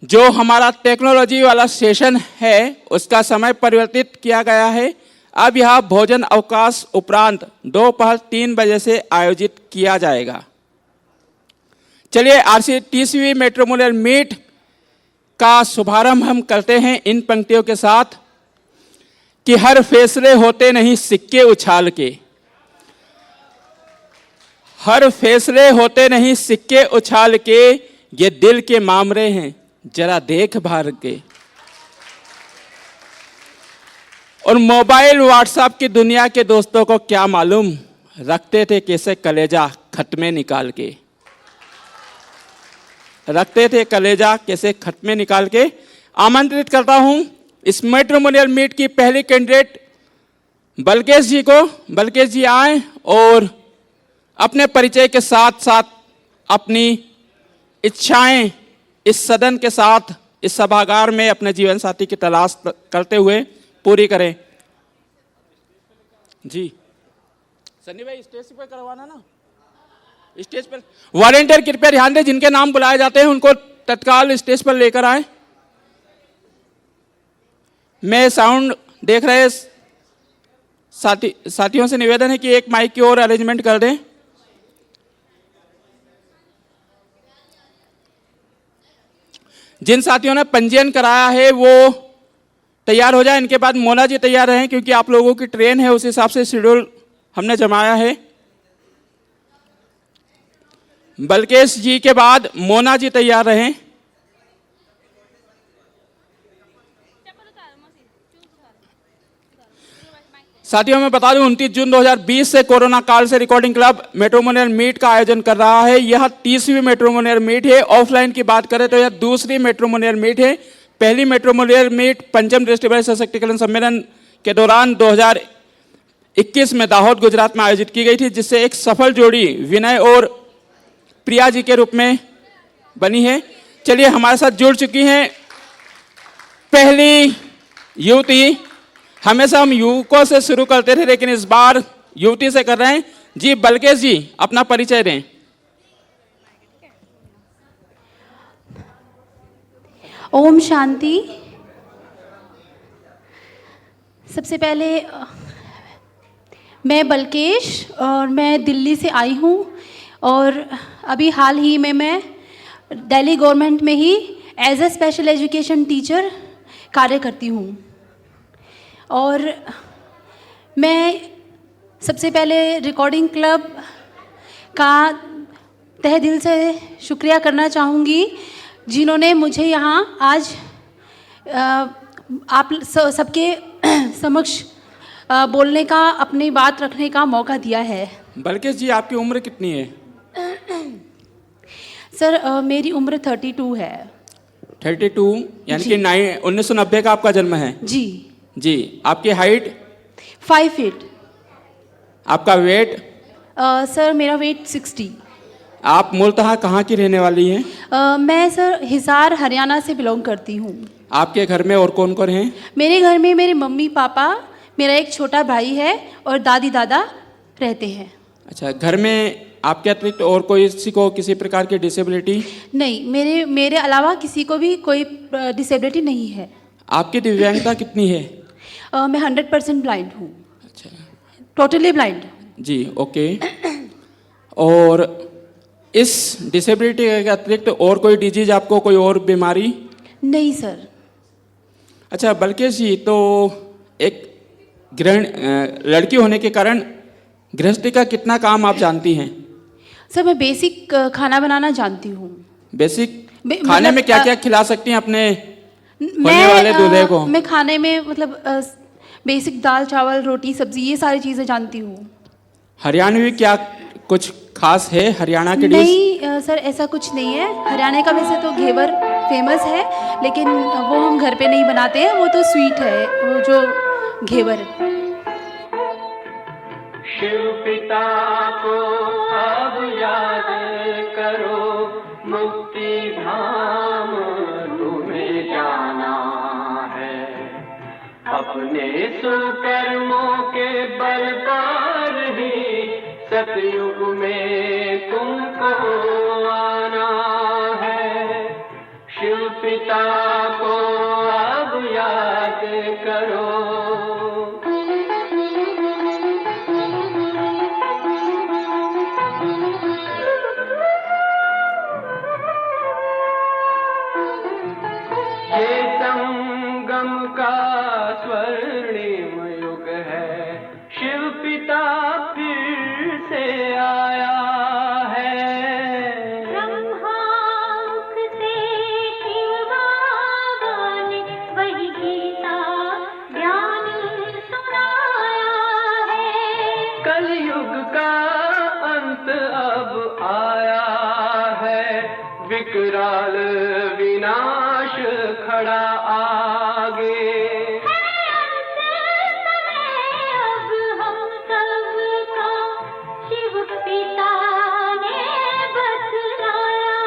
जो हमारा टेक्नोलॉजी वाला सेशन है उसका समय परिवर्तित किया गया है। अब यह भोजन अवकाश उपरांत दोपहर 3 बजे से आयोजित किया जाएगा। चलिए आरसीटीसी मैट्रिमोनियल मीट का शुभारंभ हम करते हैं इन पंक्तियों के साथ कि हर फैसले होते नहीं सिक्के उछाल के, हर फैसले होते नहीं सिक्के उछाल के, ये दिल के मामले हैं जरा देख भार के। और मोबाइल व्हाट्सएप की दुनिया के दोस्तों को क्या मालूम, रखते थे कैसे कलेजा खत में निकाल के, रखते थे कलेजा कैसे खत में निकाल के। आमंत्रित करता हूं इस मैट्रिमोनियल मीट की पहली कैंडिडेट बलकेश जी को। बलकेश जी आए और अपने परिचय के साथ साथ अपनी इच्छाएं इस सदन के साथ इस सभागार में अपने जीवन साथी की तलाश करते हुए पूरी करें। जी सन्नी भाई स्टेज पर करवाना ना, स्टेज पर वॉलेंटियर कृपया ध्यान दें, जिनके नाम बुलाए जाते हैं उनको तत्काल स्टेज पर लेकर आए। मैं साउंड देख रहे साथियों से निवेदन है कि एक माइक की ओर अरेंजमेंट कर दें। जिन साथियों ने पंजीयन कराया है वो तैयार हो जाए। इनके बाद मोना जी तैयार रहें क्योंकि आप लोगों की ट्रेन है, उस हिसाब से शेड्यूल हमने जमाया है। बलकेश जी के बाद मोना जी तैयार रहें। साथियों मैं बता दूं 29 जून 2020 से कोरोना काल से रिकॉर्डिंग क्लब मैट्रिमोनियल मीट का आयोजन कर रहा है। यह 30वीं मैट्रिमोनियल मीट है। ऑफलाइन की बात करें तो यह दूसरी मैट्रिमोनियल मीट है। पहली मैट्रिमोनियल मीट पंचम दृष्टिबाधित सशक्तिकरण सम्मेलन के दौरान 2021 में दाहोद गुजरात में आयोजित की गई थी, जिससे एक सफल जोड़ी विनय और प्रिया जी के रूप में बनी है। चलिए हमारे साथ जुड़ चुकी हैं पहली युवती। हमेशा हम युवकों से शुरू करते थे लेकिन इस बार युवती से कर रहे हैं। जी बलकेश जी अपना परिचय दें। ओम शांति। सबसे पहले मैं बलकेश और मैं दिल्ली से आई हूँ और अभी हाल ही में मैं दिल्ली गवर्नमेंट में ही as a special education teacher कार्य करती हूँ। और मैं सबसे पहले रिकॉर्डिंग क्लब का तहे दिल से शुक्रिया करना चाहूँगी जिन्होंने मुझे यहाँ आज आप सबके समक्ष बोलने का, अपनी बात रखने का मौका दिया है। बलकेश जी आपकी उम्र कितनी है? सर मेरी उम्र 32 है। 32 यानी कि 1990 का आपका जन्म है? जी जी। आपकी हाइट? 5 फीट। आपका वेट? सर मेरा वेट 60। आप मूलतः कहाँ की रहने वाली हैं? मैं सर हिसार हरियाणा से बिलोंग करती हूँ। आपके घर में और कौन कौन हैं? मेरे घर में मेरे मम्मी पापा, मेरा एक छोटा भाई है और दादी दादा रहते हैं। अच्छा, घर में आपके अतिरिक्त और कोई किसी को किसी प्रकार की डिसेबिलिटी? नहीं, मेरे अलावा किसी को भी कोई डिसेबिलिटी नहीं है। आपकी दिव्यांगता कितनी है? मैं 100% ब्लाइंड हूँ। अच्छा, टोटली ब्लाइंड। जी ओके। और इस डिसेबिलिटी के अतिरिक्त और कोई डिजीज आपको, कोई और बीमारी? नहीं सर। अच्छा बलकेश जी, तो एक लड़की होने के कारण गृहस्थी का कितना काम आप जानती हैं? सर मैं बेसिक खाना बनाना जानती हूँ। बेसिक खाने में क्या क्या खिला सकती हैं अपने होने वाले दूल्हे को? मैं खाने में मतलब बेसिक दाल चावल रोटी सब्जी ये सारी चीज़ें जानती हूँ। हरियाणवी क्या कुछ खास है हरियाणा के डिश? नहीं सर ऐसा कुछ नहीं है। हरियाणा का वैसे तो घेवर फेमस है लेकिन वो हम घर पे नहीं बनाते हैं, वो तो स्वीट है, वो जो घेवर। शिव पिता को अब याद करो, मुक्ति धाम तुम्हें जाना है। अपने सुकर्मों के बल पर ही सतयुग में तुमको आना है। शिव पिता को अब याद करो। ये संगम का स्वर्णिम युग है, शिव पिता फिर से आया है। ब्रह्मामुख से शिव बाबा ने वही गीता ज्ञान सुनाया है। कलयुग का अंत अब आया है, विकराल विनाश खड़ा आगे। अब हम सबका शिव पिता ने बतलाया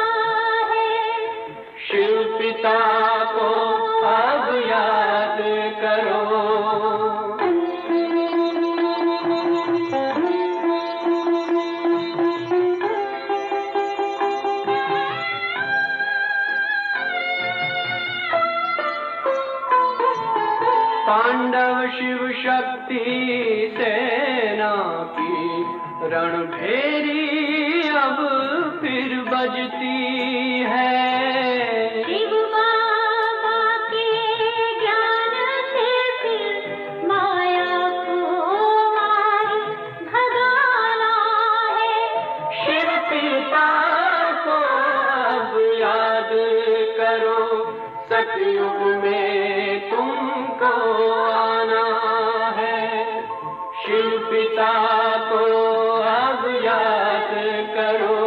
है। शिव पिता को अब याद करो। पांडव शिव शक्ति सेना की रणभेरी अब फिर बजती है। शिव बाबा के ज्ञान से फिर माया को मार भगाना है। शिव पिता को अब याद करो, सतयुग में तुमको आना है। शिव पिता को अब याद करो,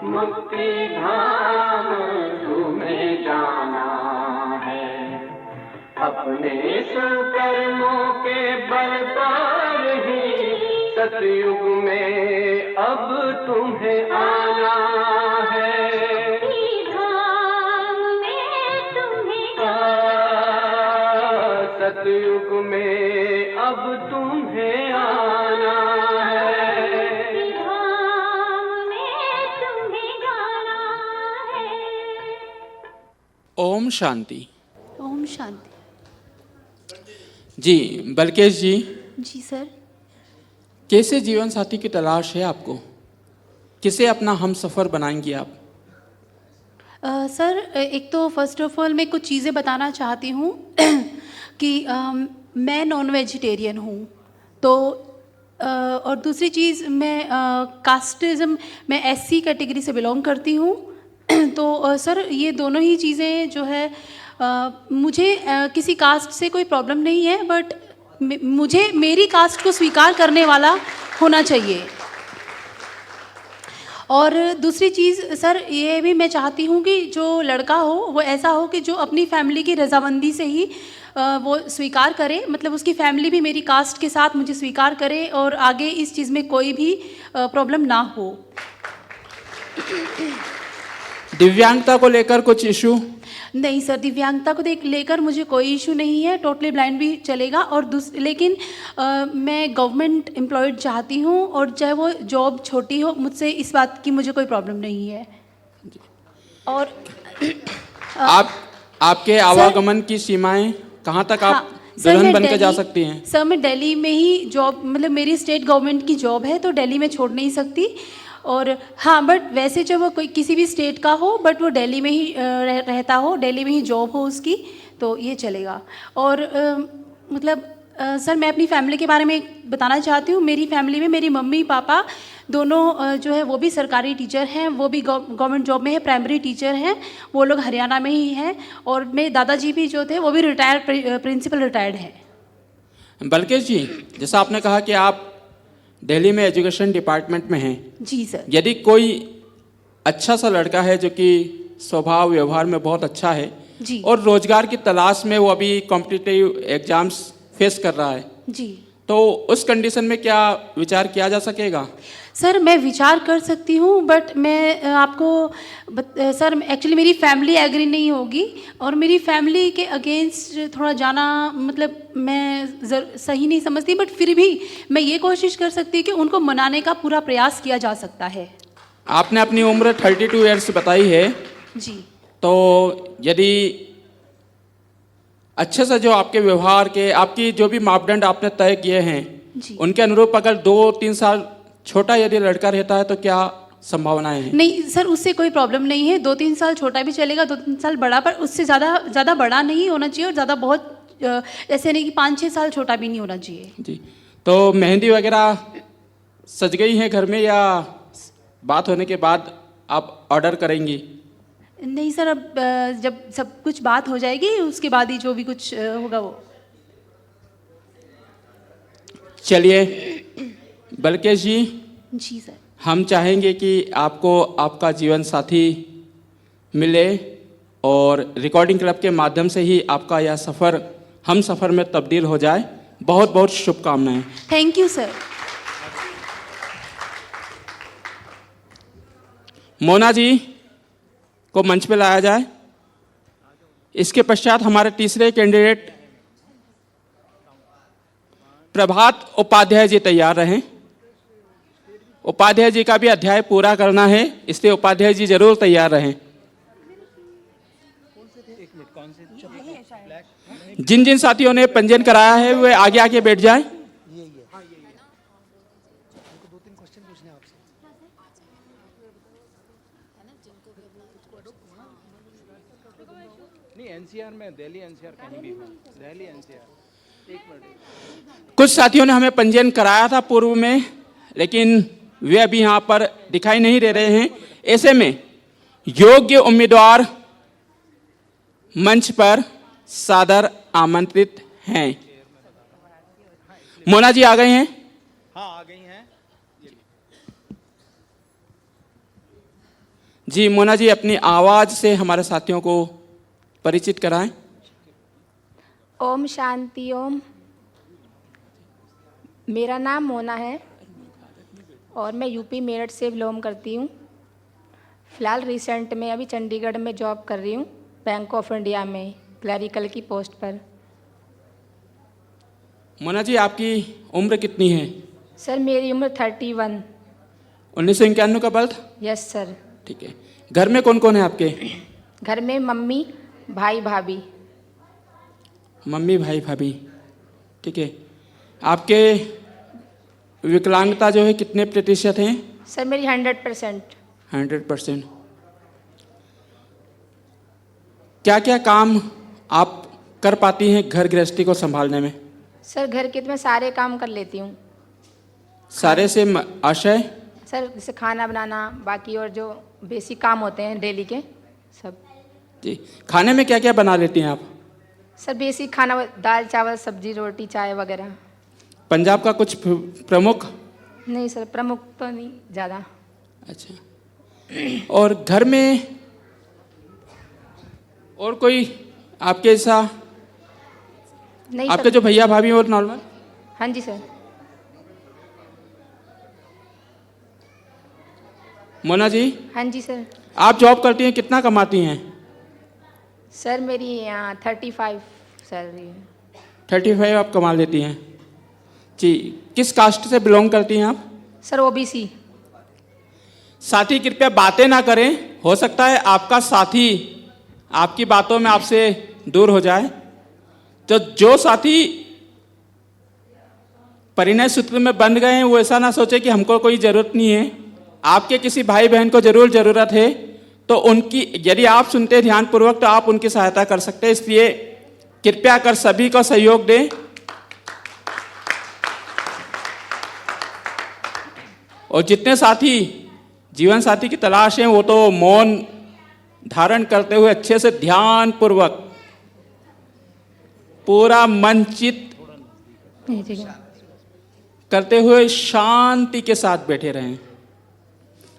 मुक्ति धाम तुम्हें जाना है। अपने सुकर्मों के बल पर ही सतयुग में अब तुम्हें आना है। धाम में तुम्हें सतयुग में अब तुम्हें आना है। धाम में तुम्हें जाना है। ओम शांति। ओम शांति। जी बलकेश जी, जी सर। कैसे जीवन साथी की तलाश है आपको? किसे अपना हम सफ़र बनाएंगी आप? सर एक तो फर्स्ट ऑफ ऑल मैं कुछ चीज़ें बताना चाहती हूँ कि मैं नॉन वेजिटेरियन हूँ, तो और दूसरी चीज़ मैं कास्टिज़म, मैं एससी कैटेगरी से बिलोंग करती हूँ। तो सर ये दोनों ही चीज़ें जो है मुझे किसी कास्ट से कोई प्रॉब्लम नहीं है, बट मुझे मेरी कास्ट को स्वीकार करने वाला होना चाहिए। और दूसरी चीज़ सर ये भी मैं चाहती हूँ कि जो लड़का हो वो ऐसा हो कि जो अपनी फैमिली की रजामंदी से ही वो स्वीकार करे, मतलब उसकी फैमिली भी मेरी कास्ट के साथ मुझे स्वीकार करे और आगे इस चीज़ में कोई भी प्रॉब्लम ना हो। दिव्यांगता को लेकर कुछ इशू? नहीं सर, दिव्यांगता को लेकर मुझे कोई इशू नहीं है, टोटली ब्लाइंड भी चलेगा। और लेकिन मैं गवर्नमेंट एम्प्लॉयड चाहती हूँ, और चाहे वो जॉब छोटी हो, मुझसे इस बात की मुझे कोई प्रॉब्लम नहीं है। और आपके आवागमन की सीमाएं कहाँ तक आप दुल्हन बनकर जा सकती हैं? सर मैं दिल्ली में ही जॉब, मतलब मेरी स्टेट गवर्नमेंट की जॉब है, तो दिल्ली में छोड़ नहीं सकती। और हाँ, बट वैसे जब वो कोई किसी भी स्टेट का हो, बट वो दिल्ली में ही रहता हो, दिल्ली में ही जॉब हो उसकी, तो ये चलेगा। और मतलब सर मैं अपनी फैमिली के बारे में बताना चाहती हूँ। मेरी फैमिली में मेरी मम्मी पापा दोनों जो है वो भी सरकारी टीचर हैं, वो भी गवर्नमेंट जॉब में है, प्राइमरी टीचर हैं, वो लोग हरियाणा में ही हैं। और मेरे दादाजी भी जो थे वो भी रिटायर्ड प्रिंसिपल रिटायर्ड हैं। बलकेश जी, जैसा आपने कहा कि आप दिल्ली में एजुकेशन डिपार्टमेंट में हैं। जी सर। यदि कोई अच्छा सा लड़का है जो कि स्वभाव व्यवहार में बहुत अच्छा है जी, और रोजगार की तलाश में वो अभी कॉम्पिटिटिव एग्जाम्स फेस कर रहा है जी, तो उस कंडीशन में क्या विचार किया जा सकेगा? सर मैं विचार कर सकती हूँ, बट मैं आपको सर एक्चुअली मेरी फैमिली एग्री नहीं होगी, और मेरी फैमिली के अगेंस्ट थोड़ा जाना मतलब मैं सही नहीं समझती। बट फिर भी मैं ये कोशिश कर सकती हूँ कि उनको मनाने का पूरा प्रयास किया जा सकता है। आपने अपनी उम्र 32 ईयर्स बताई है, जी। तो यदि अच्छे से जो आपके व्यवहार के आपकी जो भी मापदंड आपने तय किए हैं जी। उनके अनुरूप अगर 2-3 साल छोटा यदि लड़का रहता है तो क्या संभावनाएं हैं? नहीं सर, उससे कोई प्रॉब्लम नहीं है। 2-3 साल छोटा भी चलेगा, 2-3 साल बड़ा, पर उससे ज़्यादा बड़ा नहीं होना चाहिए और ज़्यादा बहुत ऐसे नहीं कि 5-6 साल छोटा भी नहीं होना चाहिए। जी। तो मेहंदी वगैरह सज गई है घर में या बात होने के बाद आप ऑर्डर करेंगी? नहीं सर, अब जब सब कुछ बात हो जाएगी उसके बाद ही जो भी कुछ होगा वो। चलिए बलकेश जी, जी सर। हम चाहेंगे कि आपको आपका जीवन साथी मिले और रिकॉर्डिंग क्लब के माध्यम से ही आपका यह सफ़र हम सफ़र में तब्दील हो जाए। बहुत बहुत शुभकामनाएं। Thank you sir. Mona ji को मंच पे लाया जाए। इसके पश्चात हमारे तीसरे कैंडिडेट प्रभात उपाध्याय जी तैयार रहें। उपाध्याय जी का भी अध्याय पूरा करना है, इसलिए उपाध्याय जी जरूर तैयार रहें। जिन जिन साथियों ने पंजीयन कराया है वे आगे आके बैठ जाएं। एनसीआर में दिल्ली एनसीआर कहीं भी हो, दिल्ली एनसीआर। एक मिनट। कुछ साथियों ने हमें पंजीयन कराया था पूर्व में, लेकिन वे अभी यहाँ पर दिखाई नहीं दे रहे हैं। ऐसे में योग्य उम्मीदवार मंच पर सादर आमंत्रित हैं। मोना जी आ गए हैं? हाँ, आ गई हैं। जी मोना जी, अपनी आवाज से हमारे साथियों को परिचित कराएं। ओम शांति ओम। मेरा नाम मोना है और मैं यूपी मेरठ से बिलोंग करती हूँ। फ़िलहाल रिसेंट में अभी चंडीगढ़ में जॉब कर रही हूँ, बैंक ऑफ इंडिया में क्लरिकल की पोस्ट पर। मोना जी, आपकी उम्र कितनी है? सर मेरी उम्र 31। 1991 का बर्थ? Yes sir. ठीक है। घर में कौन कौन है आपके? घर में मम्मी, भाई, भाभी। मम्मी, भाई, भाभी। ठीक है। आपके विकलांगता जो है कितने प्रतिशत हैं? सर मेरी 100%। 100%। क्या क्या काम आप कर पाती हैं घर गृहस्थी को संभालने में? सर घर के तो मैं सारे काम कर लेती हूँ। सारे से आशय? सर जैसे खाना बनाना, बाकी और जो बेसिक काम होते हैं डेली के सब। जी। खाने में क्या क्या बना लेती हैं आप? सर बेसिक खाना, दाल चावल सब्जी रोटी चाय वगैरह। पंजाब का कुछ प्रमुख? नहीं सर, प्रमुख तो नहीं ज़्यादा। अच्छा। और घर में और कोई आपके ऐसा? नहीं आपके सर। जो भैया भाभी और नॉर्मल? हाँ जी सर। मोना जी, हाँ जी सर। आप जॉब करती हैं, कितना कमाती हैं? सर मेरी 35 सैलरी है। 35 आप कमा लेती हैं। जी। किस कास्ट से बिलोंग करती हैं आप? Sir OBC. साथी कृपया बातें ना करें, हो सकता है आपका साथी आपकी बातों में आपसे दूर हो जाए। तो जो साथी परिणय सूत्र में बंध गए हैं वो ऐसा ना सोचे कि हमको कोई ज़रूरत नहीं है। आपके किसी भाई बहन को जरूर ज़रूरत है, तो उनकी यदि आप सुनते हैं ध्यानपूर्वक तो आप उनकी सहायता कर सकते हैं। इसलिए कृपया कर सभी को सहयोग दें। और जितने साथी जीवन साथी की तलाश है वो तो मौन धारण करते हुए अच्छे से ध्यान पूर्वक पूरा मन चित करते हुए शांति के साथ बैठे रहें।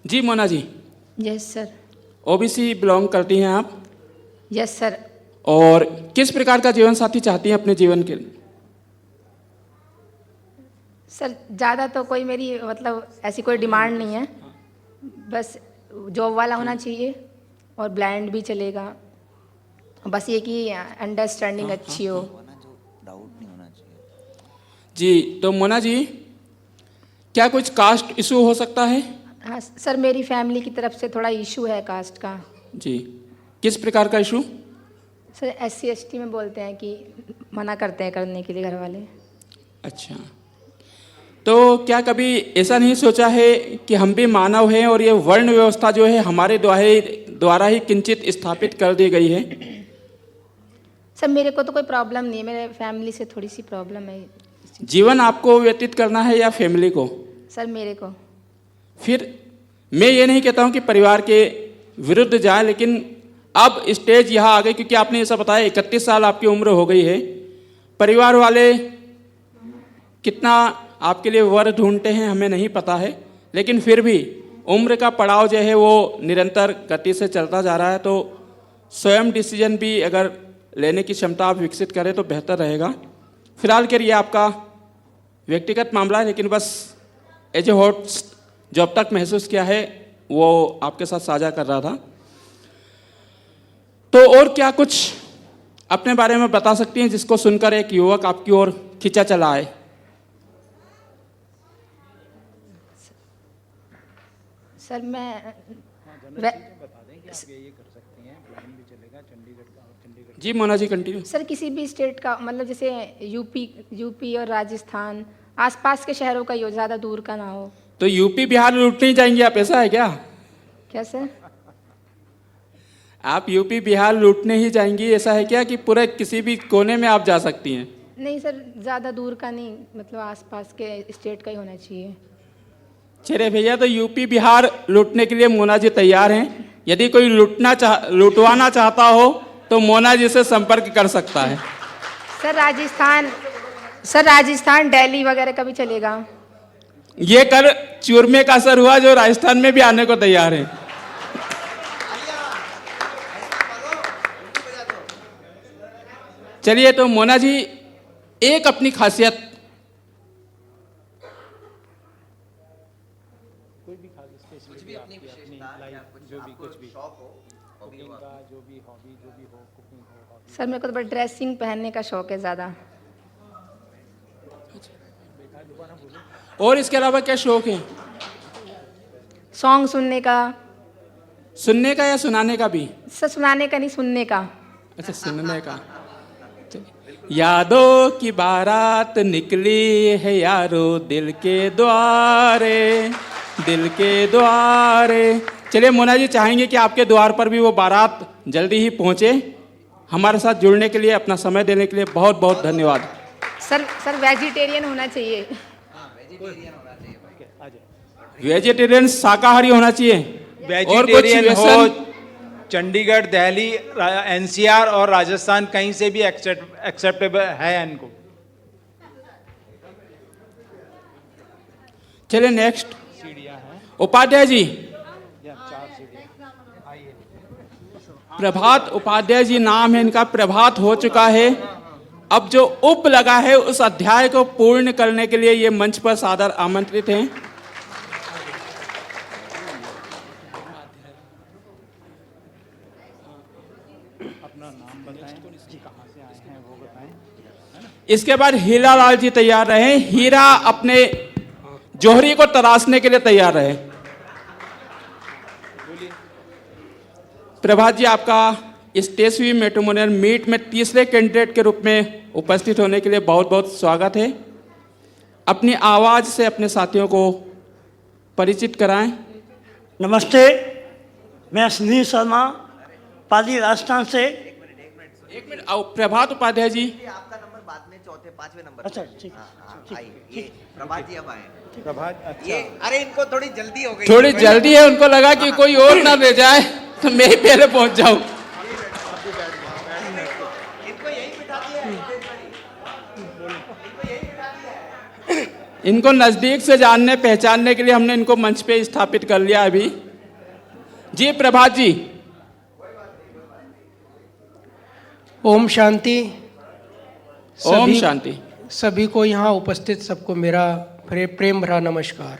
जी Mona ji. Yes sir. OBC belong करती हैं आप? Yes sir. और किस प्रकार का जीवन साथी चाहती हैं अपने जीवन के? सर ज़्यादा तो कोई मेरी मतलब ऐसी कोई डिमांड नहीं है, बस जॉब वाला होना चाहिए और ब्लाइंड भी चलेगा, बस ये कि अंडरस्टैंडिंग अच्छी हो। जी। तो मोना जी, क्या कुछ कास्ट इशू हो सकता है? हाँ सर, मेरी फैमिली की तरफ से थोड़ा इशू है कास्ट का। जी। किस प्रकार का इशू? सर SC ST में बोलते हैं कि मना करते हैं करने के लिए घर वाले। अच्छा, तो क्या कभी ऐसा नहीं सोचा है कि हम भी मानव हैं और ये वर्ण व्यवस्था जो है हमारे द्वारा ही किंचित स्थापित कर दी गई है? सर मेरे को तो कोई प्रॉब्लम नहीं है, मेरे फैमिली से थोड़ी सी प्रॉब्लम है। जीवन आपको व्यतीत करना है या फैमिली को? सर मेरे को। फिर मैं ये नहीं कहता हूँ कि परिवार के विरुद्ध जाए, लेकिन अब स्टेज यहाँ आ गई क्योंकि आपने ऐसा बताया 31 साल आपकी उम्र हो गई है। परिवार वाले कितना आपके लिए वर ढूंढते हैं हमें नहीं पता है, लेकिन फिर भी उम्र का पड़ाव जो है वो निरंतर गति से चलता जा रहा है, तो स्वयं डिसीजन भी अगर लेने की क्षमता आप विकसित करें तो बेहतर रहेगा। फिलहाल के लिए आपका व्यक्तिगत मामला है, लेकिन बस एज ए होस्ट जो अब तक महसूस किया है वो आपके साथ साझा कर रहा था। तो और क्या कुछ अपने बारे में बता सकती हैं जिसको सुनकर एक युवक आपकी ओर खींचा चला आए? सर मैं जी मोना जी कंटिन्यू। सर किसी भी स्टेट का, मतलब जैसे यूपी और राजस्थान आसपास के शहरों का ही हो, ज़्यादा दूर का ना हो। तो यूपी बिहार लूटने ही जाएंगे आप, ऐसा है क्या? क्या सर? आप यूपी बिहार लूटने ही जाएंगी ऐसा है क्या, कि पूरे किसी भी कोने में आप जा सकती हैं? नहीं सर, ज़्यादा दूर का नहीं, मतलब आसपास के स्टेट का ही होना चाहिए। चले भैया, तो यूपी बिहार लूटने के लिए मोना जी तैयार हैं। यदि कोई लूटवाना चाहता हो तो मोना जी से संपर्क कर सकता है। सर राजस्थान दिल्ली वगैरह का भी चलेगा। ये कर चूरमे का असर हुआ जो राजस्थान में भी आने को तैयार है। चलिए, तो मोना जी एक अपनी खासियत, सर मेरे को तो बस ड्रेसिंग पहनने का शौक है ज़्यादा। और इसके अलावा क्या शौक है? सॉन्ग सुनने का। सुनने का या सुनाने का भी? सर सुनाने का नहीं, सुनने का। अच्छा, सुनने का। यादों की बारात निकली है यारो दिल के द्वारे, दिल के द्वारे। चलिए मोना जी, चाहेंगे कि आपके द्वार पर भी वो बारात जल्दी ही पहुंचे। हमारे साथ जुड़ने के लिए, अपना समय देने के लिए बहुत बहुत धन्यवाद। सर वेजिटेरियन होना चाहिए। वेजिटेरियन शाकाहारी होना चाहिए। वेजिटेरियन हो, चंडीगढ़, दिल्ली, NCR और राजस्थान कहीं से भी एक्सेप्टेबल है इनको। चलिए नेक्स्ट, उपाध्याय जी। प्रभात उपाध्याय जी नाम है इनका, प्रभात हो चुका है। अब जो उप लगा है उस अध्याय को पूर्ण करने के लिए ये मंच पर सादर आमंत्रित हैं। अपना नाम बताएं, कहाँ से आए हैं वो बताएं। इसके बाद हीरा लाल जी तैयार रहे। हीरा अपने जौहरी को तराशने के लिए तैयार रहे। प्रभात जी, आपका इस तेईसवीं मैट्रिमोनियल मीट में तीसरे कैंडिडेट के रूप में उपस्थित होने के लिए बहुत बहुत स्वागत है। अपनी आवाज़ से अपने साथियों को परिचित कराएं। नमस्ते, मैं सुनील शर्मा, पाली राजस्थान से। एक मिनट, प्रभात उपाध्याय जी। आपका नंबर बाद में चौथे पांचवें नंबर। अच्छा, ठीक। आइए, प्रभात जी अब आए। प्रभात, अच्छा। ये अरे इनको थोड़ी जल्दी हो गई। थोड़ी जल्दी है, उनको लगा कि कोई और ना ले जाए तो मैं ही पहले पहुंच जाऊं। इनको यही बिठा दिया है। इनको नजदीक से जानने पहचानने के लिए हमने इनको मंच पे स्थापित कर लिया अभी। जी प्रभात जी। ओम शांति। ओम शांति। सभी को यहाँ उपस्थित सबको मेरा प्रेम भरा नमस्कार।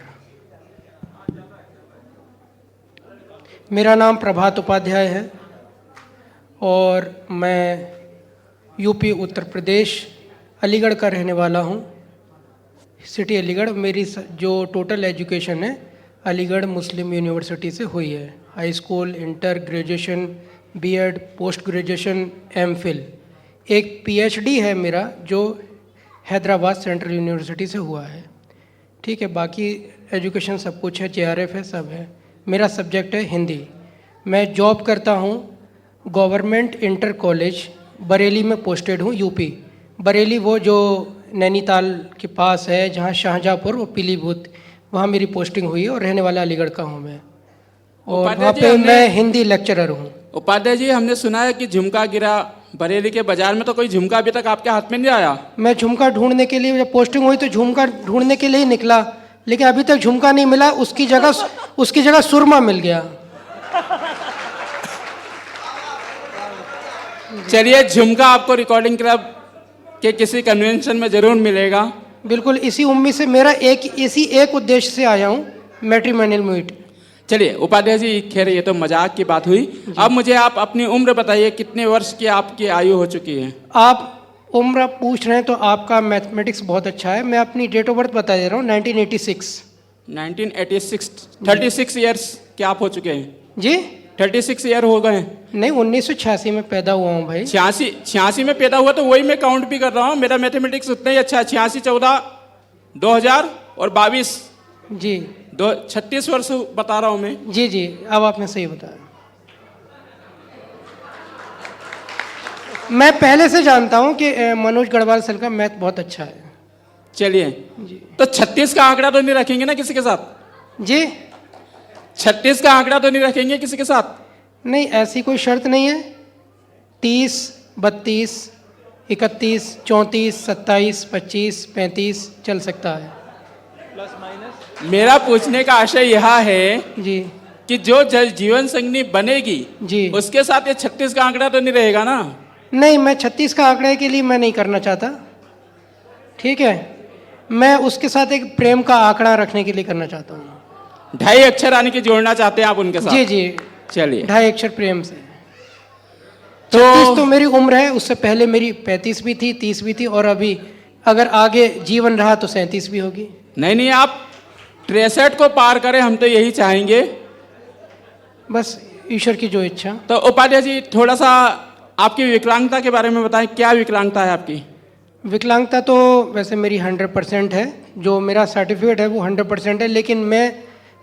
मेरा नाम प्रभात उपाध्याय है और मैं यूपी उत्तर प्रदेश अलीगढ़ का रहने वाला हूँ, सिटी अलीगढ़। मेरी जो टोटल एजुकेशन है अलीगढ़ मुस्लिम यूनिवर्सिटी से हुई है। High school, inter, graduation, BEd, post graduation, MPhil. एक पीएचडी है मेरा जो हैदराबाद सेंट्रल यूनिवर्सिटी से हुआ है। ठीक है, बाकी एजुकेशन सब कुछ है, जेआरएफ है, सब है। मेरा सब्जेक्ट है हिंदी। मैं जॉब करता हूँ गवर्नमेंट इंटर कॉलेज बरेली में पोस्टेड हूँ, यूपी। बरेली वो जो नैनीताल के पास है, जहाँ शाहजहाँपुर और पीलीभूत, वहाँ मेरी पोस्टिंग हुई है और रहने वाला अलीगढ़ का हूँ मैं। और उपाध्याय वहाँ जी, पे हमने- मैं हिंदी लेक्चरर हूँ। उपाध्याय जी, हमने सुना है कि झुमका गिरा बरेली के बाजार में, तो कोई झुमका अभी तक आपके हाथ में नहीं आया? मैं झुमका ढूंढने के लिए, जब पोस्टिंग हुई तो झुमका ढूंढने के लिए ही निकला, लेकिन अभी तक झुमका नहीं मिला। उसकी जगह सुरमा मिल गया। चलिए, झुमका आपको रिकॉर्डिंग क्लब के किसी कन्वेंशन में जरूर मिलेगा। बिल्कुल, इसी उम्मीद से इसी एक उद्देश्य से आया हूँ, मैट्रिमोनियल मीट। चलिए उपाध्याय जी, खैर ये तो मजाक की बात हुई। अब मुझे आप अपनी उम्र बताइए, कितने वर्ष की आपकी आयु हो चुकी है? आप उम्र पूछ रहे हैं तो आपका मैथमेटिक्स बहुत अच्छा है। मैं अपनी डेट ऑफ बर्थ बता दे रहा हूँ, 1986। 1986, 36 ईयर्स के आप हो चुके हैं? जी 36 ईयर हो गए हैं? नहीं, 1986 में पैदा हुआ हूँ भाई। 86 में पैदा हुआ, तो वही मैं काउंट भी कर रहा हूँ। मेरा मैथमेटिक्स उतना ही अच्छा है। 86, 14, 2000 और 22, जी 36 वर्ष बता रहा हूँ मैं। जी जी, अब आपने सही बताया। मैं पहले से जानता हूँ कि मनोज गढ़वाल सर का मैथ बहुत अच्छा है। चलिए, जी तो 36 का आंकड़ा तो नहीं रखेंगे ना किसी के साथ? जी 36 का आंकड़ा तो नहीं रखेंगे किसी के साथ? नहीं, ऐसी कोई शर्त नहीं है। 30, 32, 31, 34, 27, 25, 35 चल सकता है। मेरा पूछने का आशय यह है जी कि जो जल जीवन संगिनी बनेगी जी, उसके साथ ये 36 का आंकड़ा तो नहीं रहेगा ना? नहीं, मैं 36 का आंकड़े के लिए मैं नहीं करना चाहता। ठीक है, मैं उसके साथ एक प्रेम का आंकड़ा रखने के लिए करना चाहता हूँ। 2.5 अक्षर आने की जोड़ना चाहते हैं आप उनके साथ? जी जी, चलिए, 2.5 अक्षर प्रेम से। तो 36 तो मेरी उम्र है, उससे पहले मेरी 35 भी थी, 30 भी थी, और अभी अगर आगे जीवन रहा तो 37 भी होगी। नहीं, आप 63 को पार करें, हम तो यही चाहेंगे। बस ईश्वर की जो इच्छा। तो उपाध्याय जी, थोड़ा सा आपकी विकलांगता के बारे में बताएं। क्या विकलांगता है आपकी? विकलांगता तो वैसे मेरी 100% है। जो मेरा सर्टिफिकेट है वो 100% है, लेकिन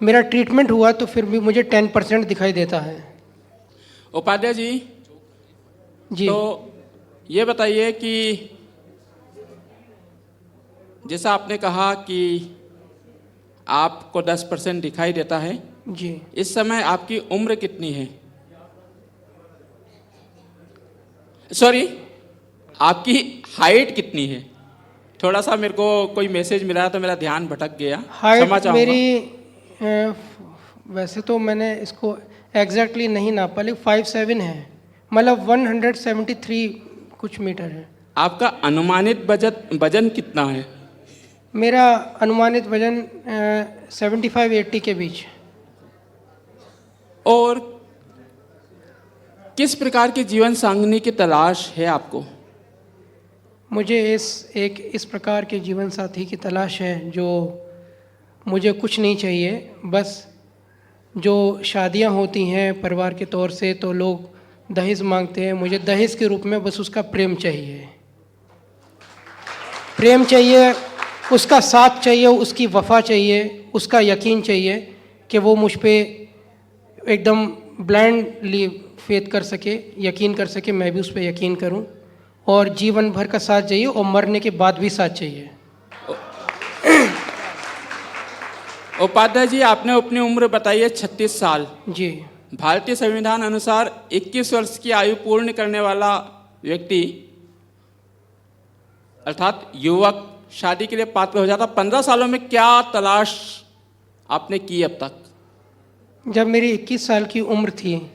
मेरा ट्रीटमेंट हुआ तो फिर भी मुझे 10% दिखाई देता है। उपाध्याय जी, जी तो ये बताइए कि जैसा आपने कहा कि आपको 10% दिखाई देता है, जी, इस समय आपकी उम्र कितनी है? सॉरी, आपकी हाइट कितनी है? थोड़ा सा मेरे को कोई मैसेज मिला तो मेरा ध्यान भटक गया, क्षमा हाइट चाहूंगा। मेरी वैसे तो मैंने इसको एग्जैक्टली नहीं नापा, लेकिन 5'7" है, मतलब 173 कुछ मीटर है। आपका अनुमानित वजन कितना है? मेरा अनुमानित वजन 75-80 के बीच। और किस प्रकार की जीवन संगिनी की तलाश है आपको? मुझे इस प्रकार के जीवन साथी की तलाश है जो मुझे कुछ नहीं चाहिए। बस जो शादियां होती हैं परिवार के तौर से तो लोग दहेज मांगते हैं, मुझे दहेज के रूप में बस उसका प्रेम चाहिए। प्रेम चाहिए, उसका साथ चाहिए, उसकी वफा चाहिए, उसका यकीन चाहिए कि वो मुझ पे एकदम ब्लाइंडली फेथ कर सके, यकीन कर सके, मैं भी उस पर यकीन करूं, और जीवन भर का साथ चाहिए और मरने के बाद भी साथ चाहिए। उपाध्याय जी, आपने अपनी उम्र बताई है 36 साल। जी भारतीय संविधान अनुसार 21 वर्ष की आयु पूर्ण करने वाला व्यक्ति अर्थात युवक शादी के लिए पात्र हो जाता। 15 सालों में क्या तलाश आपने की अब तक? जब मेरी 21 साल की उम्र थी,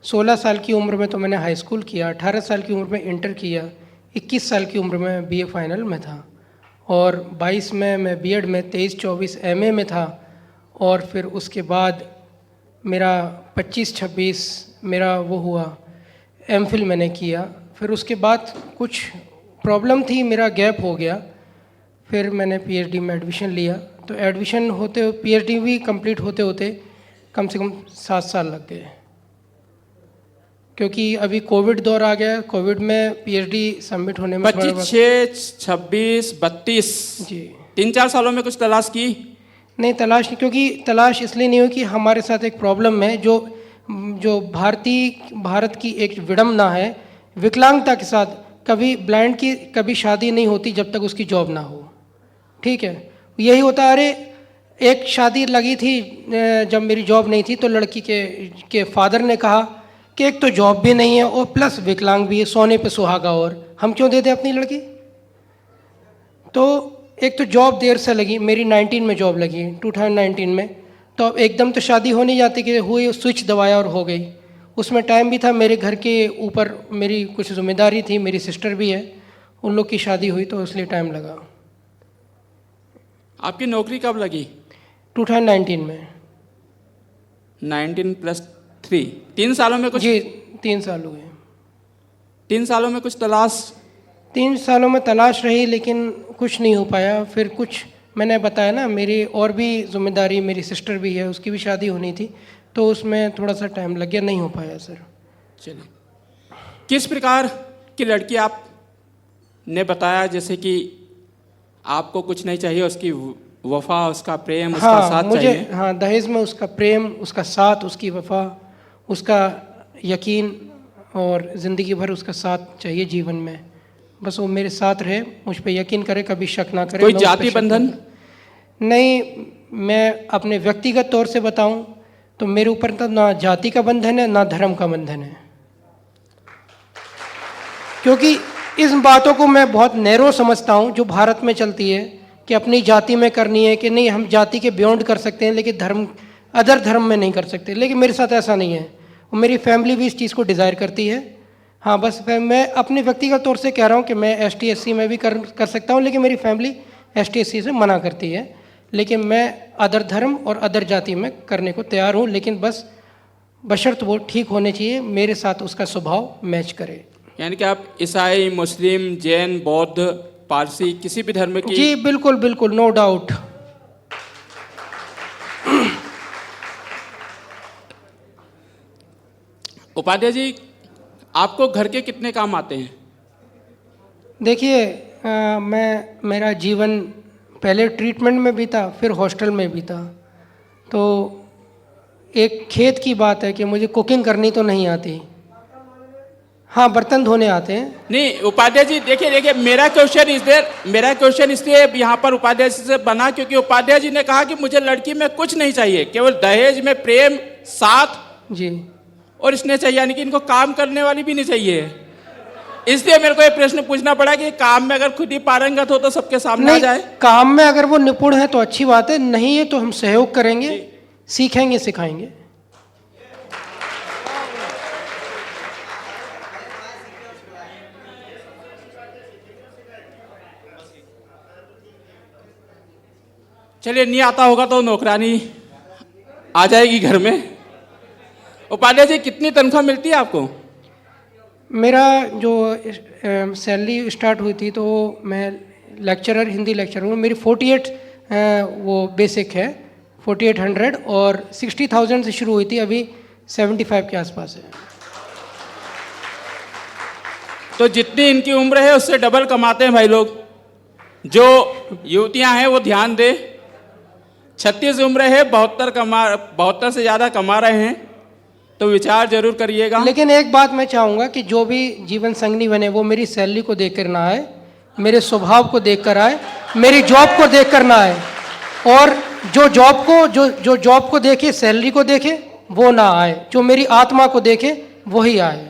16 साल की उम्र में तो मैंने हाई स्कूल किया, 18 साल की उम्र में इंटर किया, 21 साल की उम्र में बीए फाइनल में था, और 22 में मैं बीएड में, 23-24 एमए में था, और फिर उसके बाद मेरा 25-26 मेरा वो हुआ, एमफिल मैंने किया। फिर उसके बाद कुछ प्रॉब्लम थी, मेरा गैप हो गया, फिर मैंने पीएचडी में एडमिशन लिया। तो एडमिशन होते पीएचडी भी कंप्लीट होते होते कम से कम 7 साल लग गए। क्योंकि अभी कोविड दौर आ गया, कोविड में पीएचडी सबमिट होने में थोड़ा 25, 6, 26, 32 जी 3-4 सालों में कुछ तलाश की? नहीं तलाश नहीं, क्योंकि तलाश इसलिए नहीं हुई कि हमारे साथ एक प्रॉब्लम है जो भारत की एक विडंबना है, विकलांगता के साथ कभी ब्लाइंड की कभी शादी नहीं होती जब तक उसकी जॉब ना हो। ठीक है, यही होता। अरे एक शादी लगी थी जब मेरी जॉब नहीं थी, तो लड़की के फादर ने कहा कि एक तो जॉब भी नहीं है और प्लस विकलांग भी है, सोने पे सुहागा, और हम क्यों दे दें अपनी लड़की। तो एक तो जॉब देर से लगी, मेरी 19 में जॉब लगी 2019 में, तो अब एकदम तो शादी हो नहीं जाती कि हुई स्विच दबाया और हो गई। उसमें टाइम भी था, मेरे घर के ऊपर मेरी कुछ जिम्मेदारी थी, मेरी सिस्टर भी है, उन लोग की शादी हुई तो इसलिए टाइम लगा। आपकी नौकरी कब लगी? 2019 में। 19 + 3 3 सालों में कुछ? जी 3 साल हुए। 3 सालों में कुछ तलाश? 3 सालों में तलाश रही लेकिन कुछ नहीं हो पाया। फिर कुछ मैंने बताया ना, मेरी और भी जिम्मेदारी, मेरी सिस्टर भी है, उसकी भी शादी होनी थी, तो उसमें थोड़ा सा टाइम लग गया, नहीं हो पाया सर। चलिए, किस प्रकार की लड़की आप ने बताया, जैसे कि आपको कुछ नहीं चाहिए, उसकी वफा, उसका प्रेम, उसका साथ मुझे चाहिए? हाँ, दहेज में उसका प्रेम, उसका साथ, उसकी वफा, उसका यकीन और ज़िंदगी भर उसका साथ चाहिए जीवन में। बस वो मेरे साथ रहे, मुझ पे यकीन करे, कभी शक ना करे। कोई मैं उस पे जाति शक ना बंधन? करूं। नहीं, मैं अपने व्यक्तिगत तौर से बताऊं तो मेरे ऊपर तो ना जाति का बंधन है ना धर्म का बंधन है, क्योंकि इस बातों को मैं बहुत नैरो समझता हूं जो भारत में चलती है कि अपनी जाति में करनी है, कि नहीं हम जाति के बियॉन्ड कर सकते हैं लेकिन धर्म, अदर धर्म में नहीं कर सकते। लेकिन मेरे साथ ऐसा नहीं है, और मेरी फैमिली भी इस चीज़ को डिज़ायर करती है। हाँ, बस मैं अपने व्यक्तिगत तौर से कह रहा हूँ कि मैं ST SC में भी कर सकता हूँ, लेकिन मेरी फैमिली ST SC से मना करती है। लेकिन मैं अदर धर्म और अदर जाति में करने को तैयार हूँ, लेकिन बस बशर्त वो ठीक होने चाहिए, मेरे साथ उसका स्वभाव मैच करे। यानी कि आप ईसाई, मुस्लिम, जैन, बौद्ध, पारसी, किसी भी धर्म की? जी बिल्कुल बिल्कुल, नो डाउट। उपाध्याय जी, आपको घर के कितने काम आते हैं? देखिए, मेरा जीवन पहले ट्रीटमेंट में भी था, फिर हॉस्टल में भी था। तो एक खेत की बात है कि मुझे कुकिंग करनी तो नहीं आती, हाँ बर्तन धोने आते हैं। नहीं उपाध्याय जी, देखिए मेरा क्वेश्चन इसलिए यहाँ पर उपाध्याय जी से बना क्योंकि उपाध्याय जी ने कहा कि मुझे लड़की में कुछ नहीं चाहिए, केवल दहेज में प्रेम, साथ जी और इसने चाहिए, यानी कि इनको काम करने वाली भी नहीं चाहिए। इसलिए मेरे को ये प्रश्न पूछना पड़ा कि काम में अगर खुद ही पारंगत हो तो सबके सामने आ जाए। काम में अगर वो निपुण है तो अच्छी बात है, नहीं है तो हम सहयोग करेंगे, सीखेंगे, सिखाएंगे। चलिए, नहीं आता होगा तो नौकरानी आ जाएगी घर में। उपाध्याय जी, कितनी तनख्वाह मिलती है आपको? मेरा जो सैलरी स्टार्ट हुई थी तो मैं लेक्चरर, हिंदी लेक्चरर हूँ। मेरी 48 वो बेसिक है, 4800, और 60,000 से शुरू हुई थी, अभी 75 के आसपास है। तो जितनी इनकी उम्र है उससे डबल कमाते हैं भाई लोग। जो युवतियां हैं वो ध्यान दे, 36 उम्र है, 72 से ज़्यादा कमा रहे हैं, तो विचार जरूर करिएगा। लेकिन एक बात मैं चाहूँगा कि जो भी जीवन संगनी बने वो मेरी सैलरी को देख कर ना आए, मेरे स्वभाव को देख कर आए, मेरी जॉब को देख कर ना आए, और जो जॉब को देखे, सैलरी को देखे वो ना आए, जो मेरी आत्मा को देखे वही आए।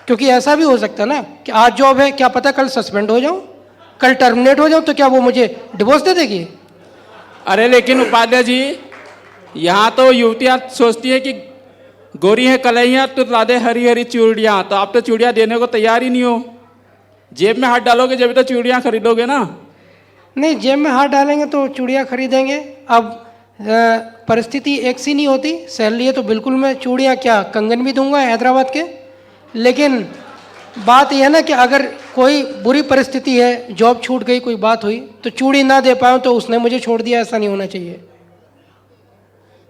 क्योंकि ऐसा भी हो सकता है ना कि आज जॉब है, क्या पता कल सस्पेंड हो जाऊं, कल टर्मिनेट हो जाऊं, तो क्या वो मुझे डिवोर्स दे देगी? अरे लेकिन उपाध्याय जी, यहाँ तो युवतियाँ सोचती है कि गोरी है कलैया तो ला दे हरी हरी चूड़ियाँ, तो आप तो चूड़ियाँ देने को तैयार ही नहीं हो। जेब में हाथ डालोगे जब तो चूड़ियाँ खरीदोगे ना। नहीं, जेब में हाथ डालेंगे तो चूड़ियाँ खरीदेंगे। अब परिस्थिति एक सी नहीं होती, सैलरी है तो बिल्कुल मैं चूड़ियाँ क्या कंगन भी दूंगा हैदराबाद के। लेकिन बात यह है ना कि अगर कोई बुरी परिस्थिति है, जॉब छूट गई, कोई बात हुई, तो चूड़ी ना दे पाऊँ तो उसने मुझे छोड़ दिया, ऐसा नहीं होना चाहिए।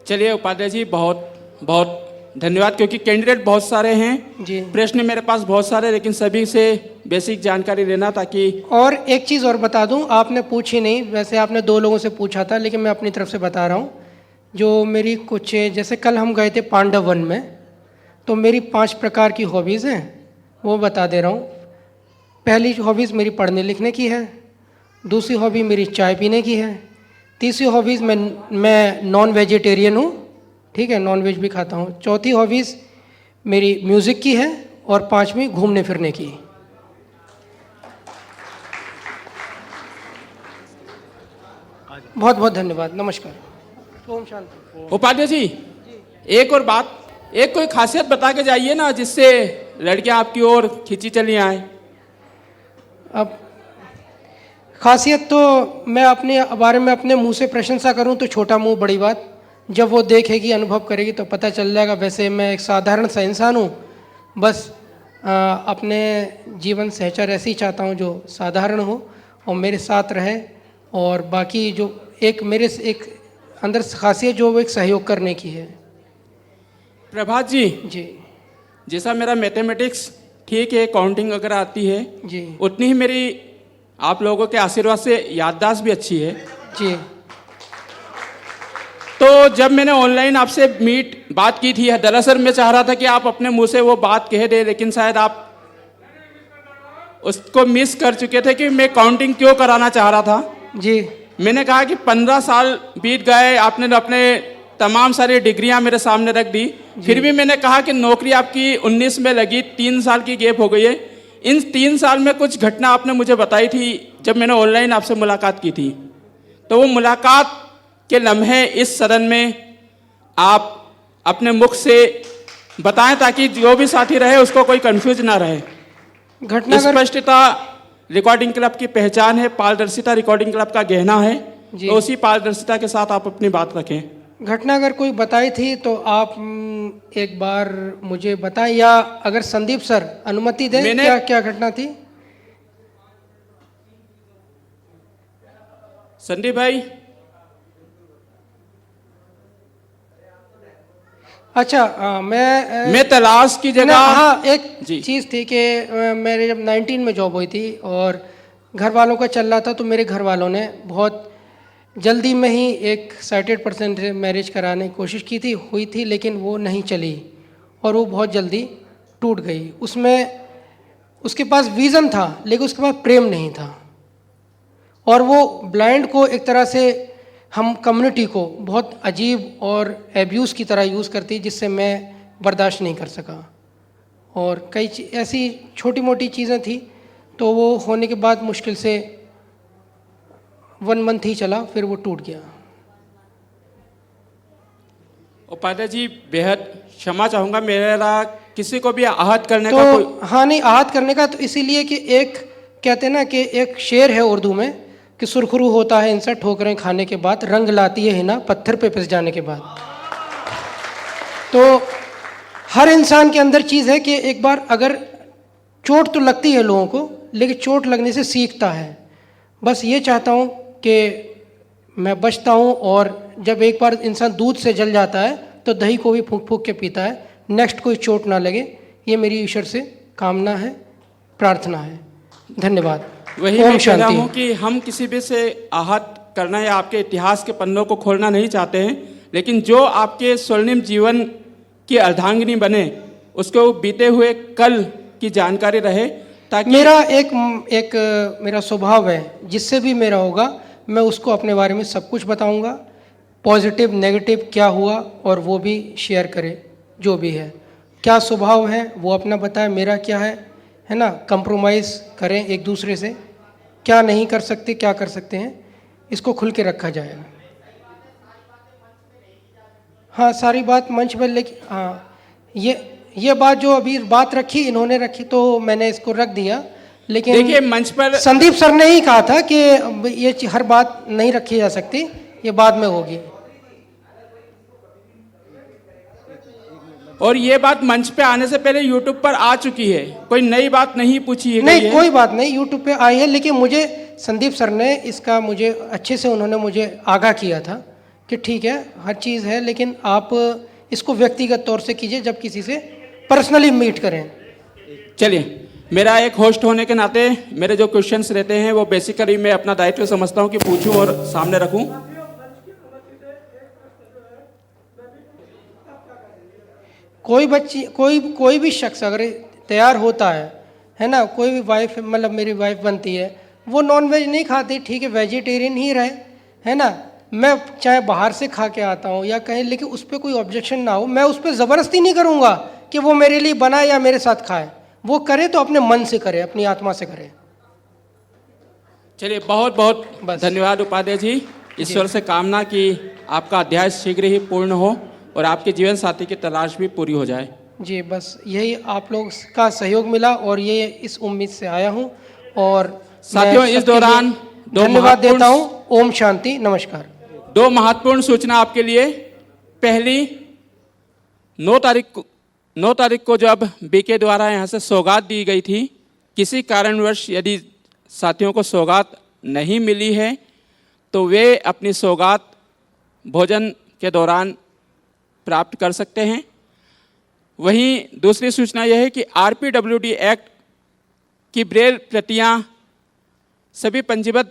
चलिए उपाध्याय जी, बहुत बहुत धन्यवाद, क्योंकि कैंडिडेट बहुत सारे हैं जी। प्रश्न मेरे पास बहुत सारे, लेकिन सभी से बेसिक जानकारी लेना ताकि। और एक चीज़ और बता दूं, आपने पूछी नहीं, वैसे आपने 2 लोगों से पूछा था, लेकिन मैं अपनी तरफ से बता रहा हूं। जो मेरी कुछ, जैसे कल हम गए थे पांडव वन में, तो मेरी 5 प्रकार की हॉबीज़ हैं, वो बता दे रहा हूँ। पहली हॉबीज़ मेरी पढ़ने लिखने की है, दूसरी हॉबी मेरी चाय पीने की है, तीसरी हॉबीज़ मैं नॉन वेजिटेरियन हूँ, ठीक है, नॉन वेज भी खाता हूँ, चौथी हॉबीज़ मेरी म्यूज़िक की है, और 5वीं घूमने फिरने की। बहुत बहुत धन्यवाद, नमस्कार, ओम शांति। उपाध्याय जी, एक और बात, एक कोई खासियत बता के जाइए ना जिससे लड़कियां आपकी ओर खींची चली आए। अब खासियत तो मैं अपने बारे में अपने मुंह से प्रशंसा करूं तो छोटा मुंह बड़ी बात, जब वो देखेगी अनुभव करेगी तो पता चल जाएगा। वैसे मैं एक साधारण सा इंसान हूं, बस अपने जीवन सहचर ऐसे ही चाहता हूं जो साधारण हो और मेरे साथ रहे, और बाकी जो एक मेरे से एक अंदर खासियत जो वो एक सहयोग करने की है। प्रभात जी, जी जैसा मेरा मैथमेटिक्स ठीक है, काउंटिंग अगर आती है जी उतनी ही मेरी आप लोगों के आशीर्वाद से याददाश्त भी अच्छी है। जी। तो जब मैंने ऑनलाइन आपसे बात की थी, दरअसल मैं चाह रहा था कि आप अपने मुंह से वो बात कह दे, लेकिन शायद आप उसको मिस कर चुके थे कि मैं काउंटिंग क्यों कराना चाह रहा था। जी। मैंने कहा कि 15 साल बीत गए, आपने अपने तमाम सारी डिग्रियां मेरे सामने रख दी, फिर भी मैंने कहा कि नौकरी आपकी 19 में लगी, 3 साल की गैप हो गई है। इन 3 साल में कुछ घटना आपने मुझे बताई थी जब मैंने ऑनलाइन आपसे मुलाकात की थी, तो वो मुलाकात के लम्हे इस सदन में आप अपने मुख से बताएं ताकि जो भी साथी रहे उसको कोई कंफ्यूज ना रहे। घटना स्पष्टता रिकॉर्डिंग क्लब की पहचान है, पारदर्शिता रिकॉर्डिंग क्लब का गहना है, तो उसी पारदर्शिता के साथ आप अपनी बात रखें। घटना अगर कोई बताई थी तो आप एक बार मुझे बताएं, या अगर संदीप सर अनुमति दें, क्या क्या घटना थी? संदीप भाई। अच्छा, मैं तलाश की जगह। हाँ, एक चीज़ थी कि मेरे जब 19 में जॉब हुई थी और घर वालों का चल रहा था, तो मेरे घर वालों ने बहुत जल्दी में ही एक सर्टेड पर्सन से मैरिज कराने की कोशिश की थी, हुई थी, लेकिन वो नहीं चली और वो बहुत जल्दी टूट गई। उसमें उसके पास विज़न था लेकिन उसके पास प्रेम नहीं था, और वो ब्लाइंड को एक तरह से हम कम्युनिटी को बहुत अजीब और एब्यूज़ की तरह यूज़ करती, जिससे मैं बर्दाश्त नहीं कर सका। और कई ऐसी छोटी मोटी चीज़ें थी, तो वो होने के बाद मुश्किल से 1 मंथ ही चला, फिर वो टूट गया। उपाध्याय जी, बेहद क्षमा चाहूँगा, मेरा किसी को भी आहत करने तो का कोई। हाँ, नहीं आहत करने का, तो इसीलिए कि एक कहते हैं ना कि एक शेर है उर्दू में कि सुरखरू होता है इंसान ठोकरें खाने के बाद, रंग लाती है हिना पत्थर पे पिस जाने के बाद। तो हर इंसान के अंदर चीज़ है कि एक बार अगर चोट तो लगती है लोगों को, लेकिन चोट लगने से सीखता है। बस ये चाहता हूँ कि मैं बचता हूँ, और जब एक बार इंसान दूध से जल जाता है तो दही को भी फूंक फूंक के पीता है, नेक्स्ट कोई चोट ना लगे, ये मेरी ईश्वर से कामना है, प्रार्थना है। धन्यवाद। वही मैं कह रहा हूँ कि हम किसी भी से आहत करना या आपके इतिहास के पन्नों को खोलना नहीं चाहते हैं, लेकिन जो आपके स्वर्णिम जीवन की अर्धांगिनी बने उसको बीते हुए कल की जानकारी रहे, ताकि मेरा एक मेरा स्वभाव है, जिससे भी मेरा होगा मैं उसको अपने बारे में सब कुछ बताऊंगा, पॉजिटिव नेगेटिव क्या हुआ, और वो भी शेयर करे जो भी है। क्या स्वभाव है वो अपना बताए, मेरा क्या है ना, कंप्रोमाइज़ करें एक दूसरे से, क्या नहीं कर सकते क्या कर सकते हैं, इसको खुल के रखा जाएगा। हाँ, सारी बात मंच पर, लेकिन हाँ, ये बात जो अभी बात रखी इन्होंने रखी तो मैंने इसको रख दिया, लेकिन देखिए मंच पर संदीप सर ने ही कहा था कि ये हर बात नहीं रखी जा सकती, ये बाद में होगी। और ये बात मंच पे आने से पहले यूट्यूब पर आ चुकी है, कोई नई बात नहीं पूछी है। नहीं, कोई बात नहीं, यूट्यूब पे आई है, लेकिन मुझे संदीप सर ने इसका मुझे अच्छे से उन्होंने मुझे आगाह किया था कि ठीक है हर चीज़ है, लेकिन आप इसको व्यक्तिगत तौर से कीजिए जब किसी से पर्सनली मीट करें। चलिए, मेरा एक होस्ट होने के नाते मेरे जो क्वेश्चंस रहते हैं वो बेसिकली मैं अपना दायित्व समझता हूं कि पूछूं और सामने रखूं। कोई भी शख्स अगर तैयार होता है ना, कोई भी वाइफ, मतलब मेरी वाइफ बनती है, वो नॉन वेज नहीं खाती, ठीक है, वेजिटेरियन ही रहे, है ना, मैं चाहे बाहर से खा के आता हूँ या कहीं, लेकिन उस पर कोई ऑब्जेक्शन ना हो, मैं उस पर ज़बरदस्ती नहीं करूँगा कि वो मेरे लिए बनाए या मेरे साथ खाए। वो करे तो अपने मन से करे, अपनी आत्मा से करे। चलिए, बहुत बहुत धन्यवाद उपाध्याय जी। ईश्वर से कामना कि आपका अध्याय शीघ्र ही पूर्ण हो और आपके जीवन साथी की तलाश भी पूरी हो जाए। जी, बस यही आप लोग का सहयोग मिला और ये इस उम्मीद से आया हूँ। और साथियों, इस दौरान धन्यवाद देता हूँ। ओम शांति, नमस्कार। 2 महत्वपूर्ण सूचना आपके लिए। पहली, 9 तारीख को जब बीके द्वारा यहाँ से सौगात दी गई थी, किसी कारणवश यदि साथियों को सौगात नहीं मिली है तो वे अपनी सौगात भोजन के दौरान प्राप्त कर सकते हैं। वहीं दूसरी सूचना यह है कि आरपीडब्ल्यूडी एक्ट की ब्रेल प्रतियां सभी पंजीबद्ध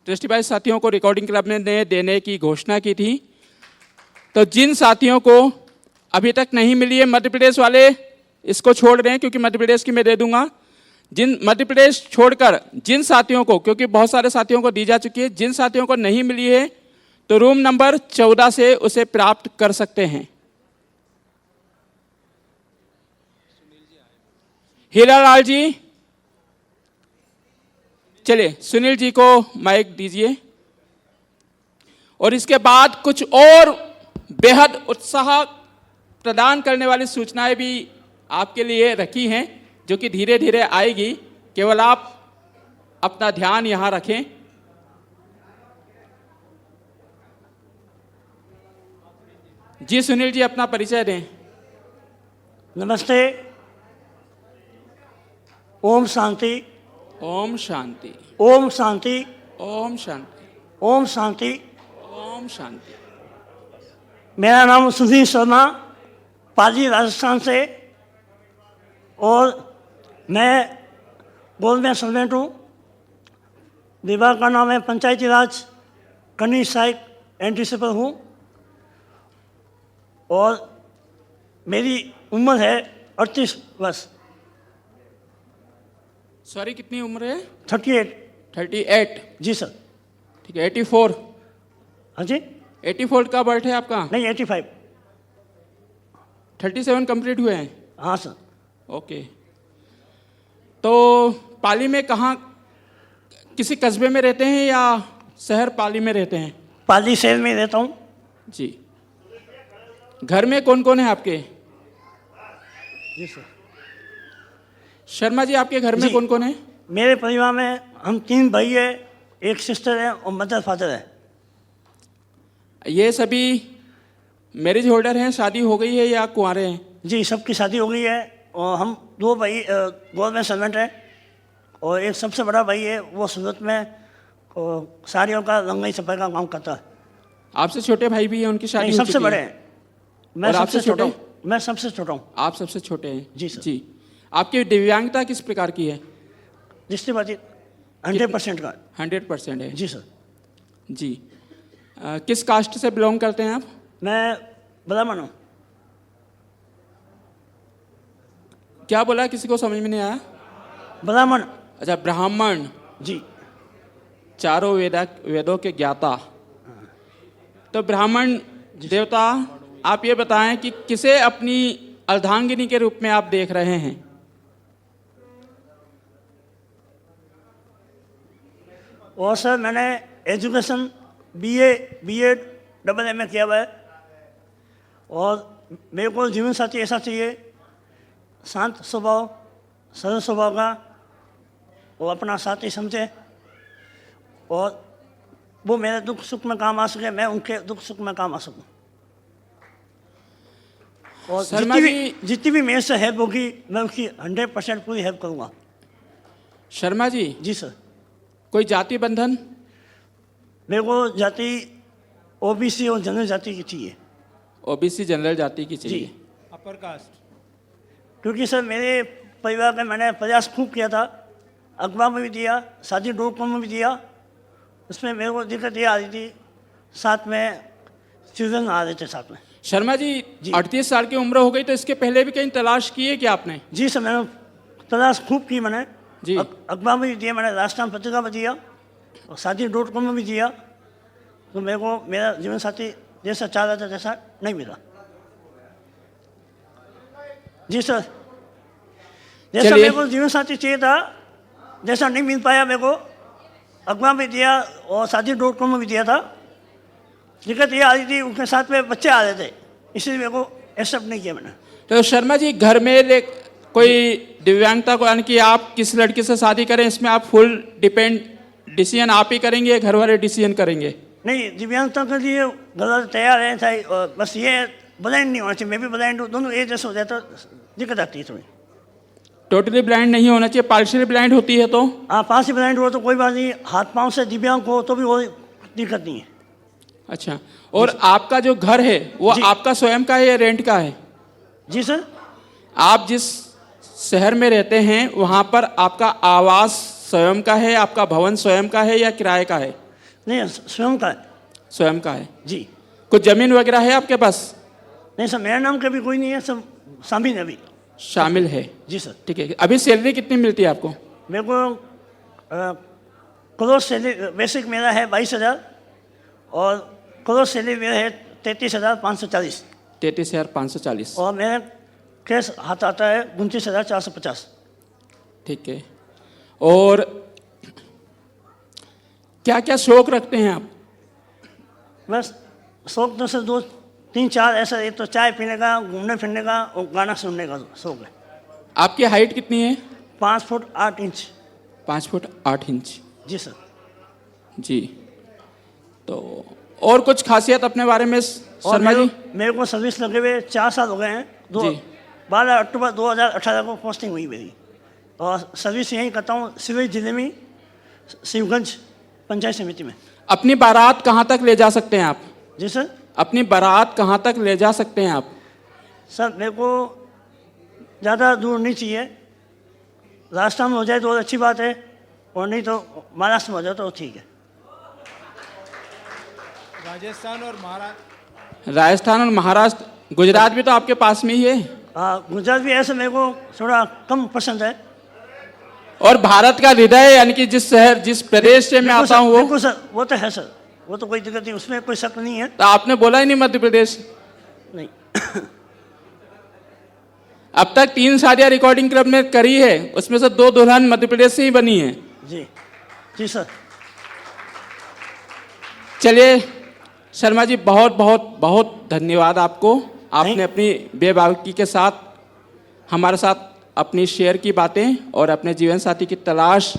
दृष्टिबाधित साथियों को रिकॉर्डिंग क्लब ने देने की घोषणा की थी। तो जिन साथियों को अभी तक नहीं मिली है, मध्य प्रदेश वाले इसको छोड़ रहे हैं क्योंकि मध्य प्रदेश की मैं दे दूंगा। जिन मध्य प्रदेश छोड़कर जिन साथियों को, क्योंकि बहुत सारे साथियों को दी जा चुकी है, जिन साथियों को नहीं मिली है तो रूम नंबर 14 से उसे प्राप्त कर सकते हैं। हीरालाल जी, चलिए सुनील जी को माइक दीजिए। और इसके बाद कुछ और बेहद उत्साह प्रदान करने वाली सूचनाएं भी आपके लिए रखी हैं, जो कि धीरे धीरे आएगी। केवल आप अपना ध्यान यहां रखें। जी सुनील जी, अपना परिचय दें। नमस्ते। ओम शांति। ओम शांति। ओम शांति। ओम शांति। ओम शांति। ओम शांति। मेरा नाम सुधीर शर्मा, पाली राजस्थान से, और मैं गवर्नमेंट सर्वेंट हूँ। विभाग का नाम है पंचायती राज, कन्नी सहायक एंटीसिपल हूँ, और मेरी उम्र है 38 वर्ष। सॉरी, कितनी उम्र है? 38। 38। जी सर। ठीक है। 84। हाँ जी। 84 का बर्थ है आपका? नहीं, 85। 37 कंप्लीट हुए हैं? हाँ सर। ओके। तो पाली में कहाँ, किसी कस्बे में रहते हैं या शहर पाली में रहते हैं? पाली शहर में रहता हूँ। जी। घर में कौन कौन है आपके? जी सर। शर्मा जी, आपके घर में कौन कौन है? मेरे परिवार में हम 3 भाई है, एक सिस्टर है और मदर फादर है। ये सभी मैरिज होल्डर हैं, शादी हो गई है या कुंवारे हैं? जी, सबकी शादी हो गई है, और हम 2 भाई गवर्नमेंट सर्वेंट हैं, और एक सबसे बड़ा भाई है वो सूरत में साड़ियों का रंगाई सफाई का काम करता है। आपसे छोटे भाई भी हैं, उनकी शादी नहीं, हो सबसे चुकी बड़े है? हैं। मैं और सबसे आपसे छोटा हूँ। छोटे? मैं सबसे छोटा हूँ। आप सबसे छोटे हैं? जी सर। जी। आपकी दिव्यांगता किस प्रकार की है? दृष्टिबाधित 100% का। 100% है? जी सर। जी। किस कास्ट से बिलोंग करते हैं आप? मैं ब्राह्मण हूँ। क्या बोला, किसी को समझ में नहीं आया? ब्राह्मण। अच्छा, ब्राह्मण। जी। चारों वेदों के ज्ञाता। तो ब्राह्मण देवता, आप ये बताएं कि किसे अपनी अर्धांगिनी के रूप में आप देख रहे हैं? और सर, मैंने एजुकेशन BA AA किया हुआ है, और मेरे को जीवन साथी ऐसा चाहिए, शांत स्वभाव, सरल स्वभाव का, वो अपना साथी समझे, और वो मेरे दुख सुख में काम आ सके, मैं उनके दुख सुख में काम आ सकूं। और जितनी भी मेरे से हेल्प होगी मैं उसकी 100% पूरी हेल्प करूंगा। शर्मा जी। जी सर। कोई जाति बंधन? मेरे को जाति OBC और जनरल जाति की चाहिए। ओबीसी जनरल जाति की चाहिए। Upper caste. क्योंकि सर मेरे परिवार में मैंने प्रयास खूब किया था, अखबार में भी दिया, Shaadi.com में भी दिया, उसमें मेरे को दिक्कत ये आ रही थी, साथ में चिल्ड्रन आ रहे थे साथ में। शर्मा जी 38 साल की उम्र हो गई, तो इसके पहले भी कहीं तलाश की है क्या आपने? जी सर, मैंने तलाश खूब की मैंने जी। अखबार में भी दिया, मैंने राजस्थान पत्रिका में दिया और Shaadi.com में भी दिया, तो मेरे को मेरा जीवन साथी जैसा चाह रहा था जैसा नहीं मिला। जी सर, जैसा चलिए। मेरे को जीवन साथी चाहिए था जैसा नहीं मिल पाया मेरे को, अखबार में दिया और Shaadi.com में भी दिया था। दिक्कत ये आ रही थी, उनके साथ में बच्चे आ रहे थे, इसलिए मेरे को एक्सेप्ट नहीं किया मैंने। तो शर्मा जी घर में कोई दिव्यांगता को, यानी कि आप किस लड़की से शादी करें, इसमें आप फुल डिसीजन आप ही करेंगे या घर वाले डिसीजन करेंगे? नहीं, दिव्यांगता के लिए घर वाले तैयार है था, और बस ये ब्लाइंड नहीं होना चाहिए, मैं भी ब्लाइंड हूँ, दोनों एक जैसे हो जाए तो दिक्कत आती है थोड़ी। टोटली ब्लाइंड नहीं होना चाहिए, पार्शियली ब्लाइंड होती है तो? हाँ, पास ही ब्लाइंड हो तो कोई बात नहीं, हाथ पाँव से दिव्यांग हो तो भी वो दिक्कत नहीं है। अच्छा, और आपका जो घर है वो जी। आपका स्वयं का है या रेंट का है? जी सर। आप जिस शहर में रहते हैं वहाँ पर आपका आवास स्वयं का है, आपका भवन स्वयं का है या किराए का है? नहीं, स्वयं का है। स्वयं का है। जी। कुछ जमीन वगैरह है आपके पास? नहीं सर, मेरा नाम का भी कोई नहीं है, सब शामिल है अभी। शामिल है। जी सर। ठीक है, अभी सैलरी कितनी मिलती है आपको? मेरे को क्लोज सैलरी बेसिक मेरा है 22,000 और क्लोज सैलरी मेरा है 33,540 33,540। और मेरा कैश हाथ आता है 29,450। ठीक है, और क्या क्या शौक रखते हैं आप? बस शौक तो सर 2, 3, 4 ऐसा, एक तो चाय पीने का, घूमने फिरने का और गाना सुनने का शौक है। आपकी हाइट कितनी है? 5 फुट 8 इंच। 5 foot 8 inch. जी सर। जी, तो और कुछ खासियत अपने बारे में और शर्मा जी? मेरे को सर्विस लगे हुए 4 साल हो गए हैं। जी। 12 अक्टूबर 2018 को पोस्टिंग हुई मेरी, और सर्विस यहीं करता हूँ सिवनी जिले में, शिवगंज पंचायत समिति में। अपनी बारात कहाँ तक ले जा सकते हैं आप? जी सर। अपनी बारात कहाँ तक ले जा सकते हैं आप? सर मेरे को ज़्यादा दूर नहीं चाहिए, राजस्थान में हो जाए तो और अच्छी बात है, और नहीं तो महाराष्ट्र में हो जाए तो ठीक है। राजस्थान और महाराष्ट्र। राजस्थान और महाराष्ट्र, गुजरात भी तो आपके पास में ही है। हाँ, गुजरात भी ऐसे मेरे को थोड़ा कम पसंद है। और भारत का हृदय, यानी कि जिस शहर जिस प्रदेश से मैं आता हूँ वो? बिल्कुल सर, वो तो है सर, वो तो कोई दिक्कत नहीं, उसमें कोई शक नहीं है। तो आपने बोला ही नहीं मध्य प्रदेश। नहीं। अब तक 3 शादियां रिकॉर्डिंग क्लब ने करी है, उसमें से 2 दुल्हन मध्य प्रदेश से ही बनी है। जी। जी सर। चलिए शर्मा जी, बहुत बहुत बहुत धन्यवाद आपको। आपने अपनी बेबाकी के साथ हमारे साथ अपनी शेयर की बातें और अपने जीवन साथी की तलाश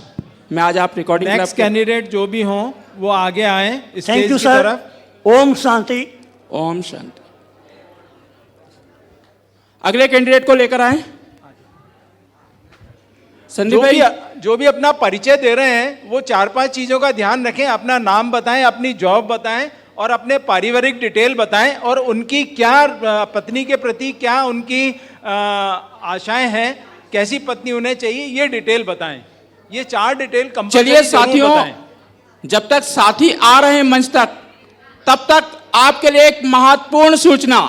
में आज आप रिकॉर्डिंग क्लब नेक्स्ट कैंडिडेट जो भी हों वो आगे आए स्टेज थैंक यू की सर। तरफ। ओम शांति। ओम शांति। अगले कैंडिडेट को लेकर आए संदीप भाई। जो भी अपना परिचय दे रहे हैं वो 4-5 चीजों का ध्यान रखें, अपना नाम बताएं, अपनी जॉब बताएं और अपने पारिवारिक डिटेल बताएं, और उनकी क्या पत्नी के प्रति क्या उनकी आशाएं हैं, कैसी पत्नी उन्हें चाहिए, ये डिटेल बताएं। ये 4 डिटेल कंपलसरी चलिए साथियों, जब तक साथी आ रहे हैं मंच तक, तब तक आपके लिए एक महत्वपूर्ण सूचना।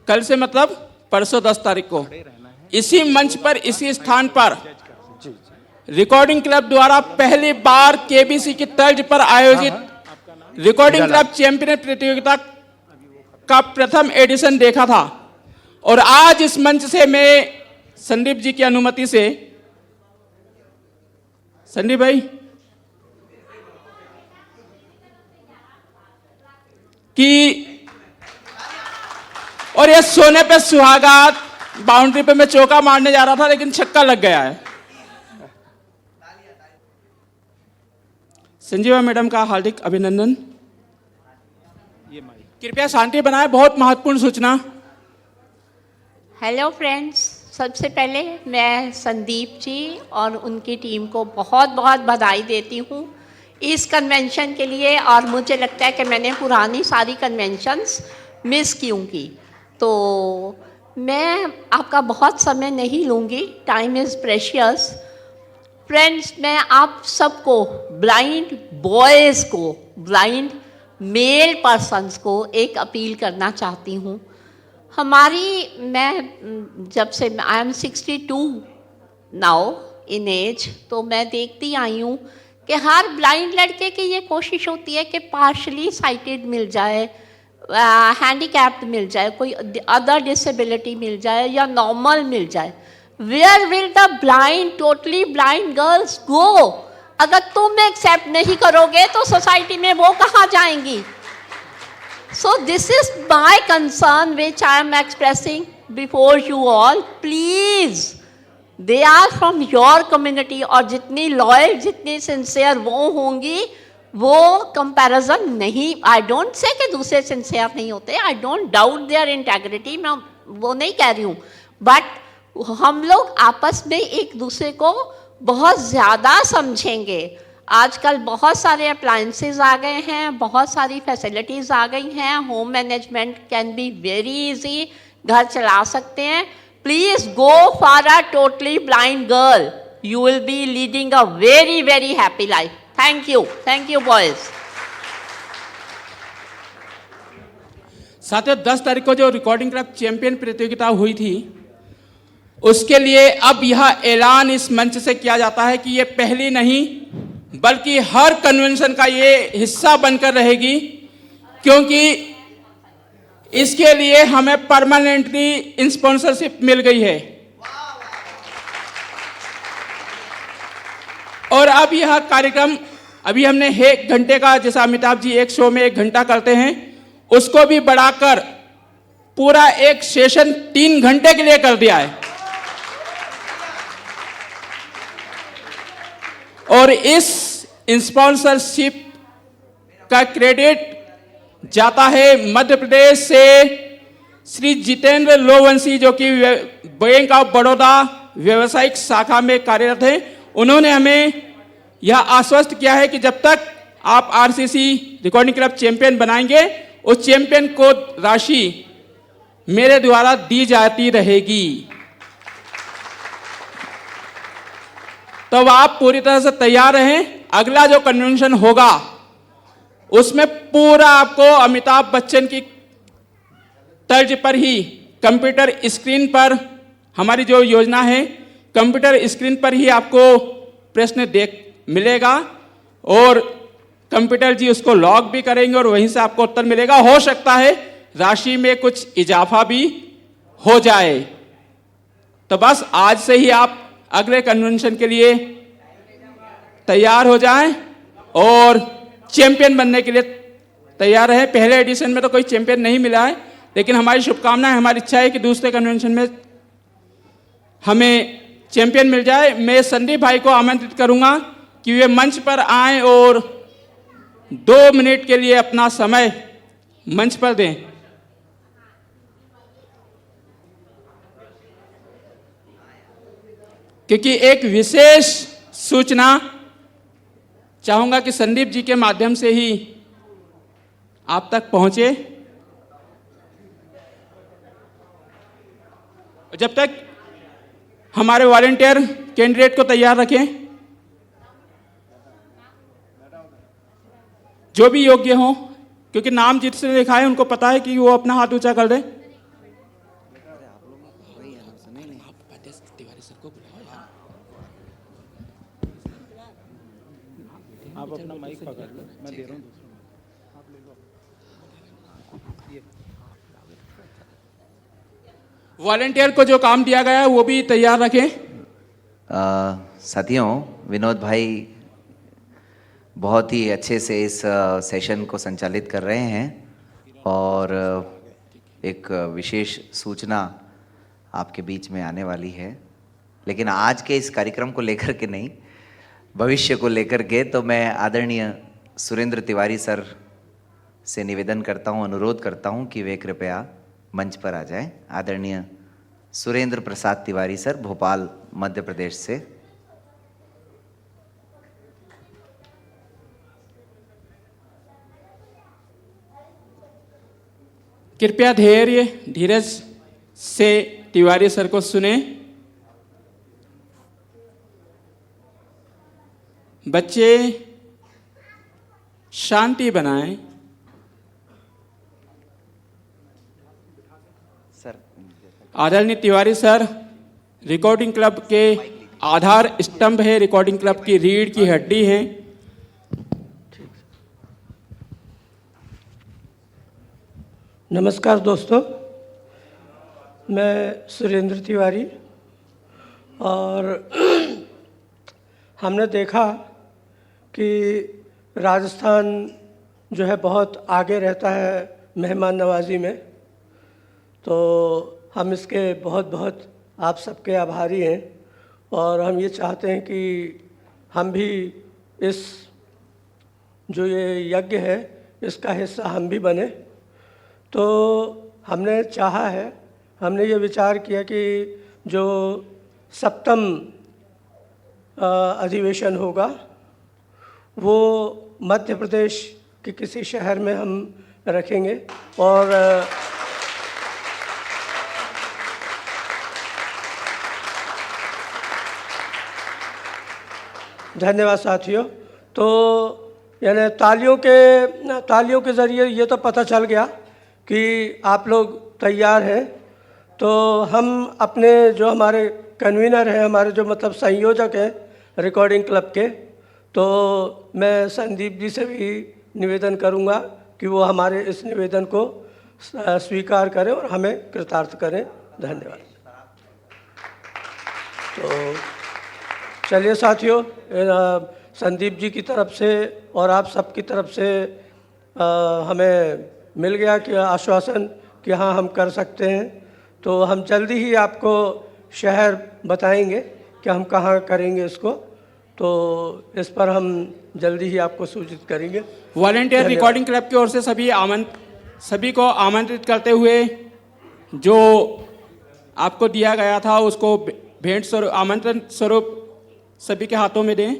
कल से मतलब परसों 10 तारीख को इसी मंच पर, इसी स्थान पर रिकॉर्डिंग क्लब द्वारा पहली बार केबीसी की तर्ज पर आयोजित रिकॉर्डिंग क्लब चैंपियन प्रतियोगिता का प्रथम एडिशन देखा था। और आज इस मंच से मैं संदीप जी की अनुमति से, संदीप भाई, कि और ये सोने पे सुहागा, बाउंड्री पे मैं चौका मारने जा रहा था लेकिन छक्का लग गया है। संजीवा मैडम का हार्दिक अभिनंदन। कृपया शांति बनाए, बहुत महत्वपूर्ण सूचना। हेलो फ्रेंड्स, सबसे पहले मैं संदीप जी और उनकी टीम को बहुत बहुत बधाई देती हूँ इस कन्वेंशन के लिए, और मुझे लगता है कि मैंने पुरानी सारी कन्वेंशंस मिस क्यों की। तो मैं आपका बहुत समय नहीं लूँगी, टाइम इज़ प्रेशियस। फ्रेंड्स, मैं आप सबको, ब्लाइंड बॉयज़ को, ब्लाइंड मेल पर्सन्स को एक अपील करना चाहती हूँ। मैं जब से I am 62 now in age, तो मैं देखती आई हूँ कि हर ब्लाइंड लड़के की ये कोशिश होती है कि पार्शली साइटेड मिल जाए, हैंडीकैप्ड मिल जाए, कोई अदर डिसेबिलिटी मिल जाए या नॉर्मल मिल जाए। Where will the blind, totally blind girls go? अगर तुम एक्सेप्ट नहीं करोगे तो सोसाइटी में वो कहाँ जाएंगी? So this is my concern which I am expressing before you all. Please, they are from your community, और जितनी loyal, जितनी sincere वो होंगी, वो comparison नहीं, I don't say कि दूसरे sincere नहीं होते, I don't doubt their integrity, मैं वो नहीं कह रही हूँ, but हम लोग आपस में एक दूसरे को बहुत ज़्यादा समझेंगे। आजकल बहुत सारे अप्लायंसेस आ गए हैं, बहुत सारी फैसिलिटीज़ आ गई हैं, home management can be very easy, घर चला सकते हैं। Please go for a totally blind girl, you will be leading a very very happy life. Thank you boys. साथियों, 10 तारीख को जो रिकॉर्डिंग क्लब चैंपियन प्रतियोगिता हुई थी, उसके लिए अब यह ऐलान इस मंच से किया जाता है कि ये पहली नहीं बल्कि हर कन्वेंशन का ये हिस्सा बनकर रहेगी, क्योंकि इसके लिए हमें परमानेंटली स्पॉन्सरशिप मिल गई है। और अब यह कार्यक्रम, अभी हमने 1 घंटे का, जैसा अमिताभ जी एक शो में 1 घंटा करते हैं, उसको भी बढ़ाकर पूरा एक सेशन 3 घंटे के लिए कर दिया है। और इस स्पॉन्सरशिप का क्रेडिट जाता है मध्य प्रदेश से श्री जितेंद्र लोवंशी, जो कि बैंक ऑफ बड़ौदा व्यवसायिक शाखा में कार्यरत हैं। उन्होंने हमें यह आश्वस्त किया है कि जब तक आप आरसीसी रिकॉर्डिंग क्लब चैंपियन बनाएंगे, उस चैंपियन को राशि मेरे द्वारा दी जाती रहेगी। तो आप पूरी तरह से तैयार रहें। अगला जो कन्वेंशन होगा उसमें पूरा आपको अमिताभ बच्चन की तर्ज पर ही कंप्यूटर स्क्रीन पर, हमारी जो योजना है, कंप्यूटर स्क्रीन पर ही आपको प्रश्न मिलेगा और कंप्यूटर जी उसको लॉग भी करेंगे और वहीं से आपको उत्तर मिलेगा। हो सकता है राशि में कुछ इजाफा भी हो जाए। तो बस आज से ही आप अगले कन्वेंशन के लिए तैयार हो जाएं और चैंपियन बनने के लिए तैयार है। पहले एडिशन में तो कोई चैंपियन नहीं मिला है, लेकिन हमारी शुभकामनाएं, हमारी इच्छा है कि दूसरे कन्वेंशन में हमें चैंपियन मिल जाए। मैं संदीप भाई को आमंत्रित करूंगा कि वे मंच पर आएं और 2 मिनट के लिए अपना समय मंच पर दें। क्योंकि एक विशेष सूचना चाहूंगा कि संदीप जी के माध्यम से ही आप तक पहुंचे। जब तक हमारे वॉलंटियर कैंडिडेट को तैयार रखें, जो भी योग्य हों, क्योंकि नाम जिसने लिखा है उनको पता है कि वो अपना हाथ ऊंचा कर दें। आप अपना माइक पकड़ लो, मैं दे रहा हूं। वॉलंटियर को जो काम दिया गया है वो भी तैयार रखें। साथियों, विनोद भाई बहुत ही अच्छे से इस सेशन को संचालित कर रहे हैं और एक विशेष सूचना आपके बीच में आने वाली है, लेकिन आज के इस कार्यक्रम को लेकर के नहीं, भविष्य को लेकर के। तो मैं आदरणीय सुरेंद्र तिवारी सर से निवेदन करता हूं, अनुरोध करता हूं कि वे कृपया मंच पर आ जाएं। आदरणीय सुरेंद्र प्रसाद तिवारी सर, भोपाल मध्य प्रदेश से। कृपया धीरज से तिवारी सर को सुने। बच्चे शांति बनाएं। सर, आदरणीय तिवारी सर रिकॉर्डिंग क्लब के आधार स्तंभ है, रिकॉर्डिंग क्लब की रीढ़ की हड्डी है। नमस्कार दोस्तों, मैं सुरेंद्र तिवारी, और हमने देखा कि राजस्थान जो है बहुत आगे रहता है मेहमान नवाजी में, तो हम इसके बहुत बहुत आप सबके आभारी हैं। और हम ये चाहते हैं कि हम भी इस जो ये यज्ञ है इसका हिस्सा हम भी बने। तो हमने चाहा है, हमने ये विचार किया कि जो 7वां अधिवेशन होगा वो मध्य प्रदेश के किसी शहर में हम रखेंगे। और धन्यवाद साथियों। तो यानी तालियों के ज़रिए ये तो पता चल गया कि आप लोग तैयार हैं। तो हम अपने जो हमारे कन्वीनर हैं, हमारे जो मतलब संयोजक हैं रिकॉर्डिंग क्लब के, तो मैं संदीप जी से भी निवेदन करूंगा कि वो हमारे इस निवेदन को स्वीकार करें और हमें कृतार्थ करें। धन्यवाद। तो चलिए साथियों, संदीप जी की तरफ से और आप सबकी तरफ से हमें मिल गया कि आश्वासन कि हाँ हम कर सकते हैं। तो हम जल्दी ही आपको शहर बताएंगे कि हम कहाँ करेंगे इसको, तो इस पर हम जल्दी ही आपको सूचित करेंगे। वॉलंटियर रिकॉर्डिंग क्लब की ओर से सभी को आमंत्रित करते हुए जो आपको दिया गया था उसको भेंट स्वरूप, आमंत्रण स्वरूप सभी के हाथों में दें।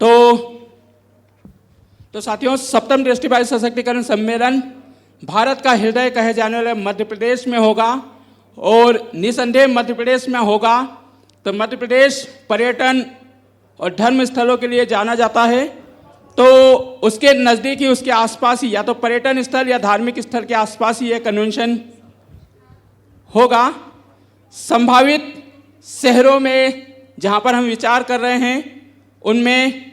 तो साथियों, 7वां दृष्टिबाधित सशक्तिकरण सम्मेलन भारत का हृदय कहे जाने वाले मध्य प्रदेश में होगा, और निसंदेह मध्य प्रदेश में होगा। तो मध्य प्रदेश पर्यटन और धर्म स्थलों के लिए जाना जाता है, तो उसके नज़दीक ही, उसके आसपास ही, या तो पर्यटन स्थल या धार्मिक स्थल के आसपास ही ये कन्वेंशन होगा। संभावित शहरों में जहाँ पर हम विचार कर रहे हैं उनमें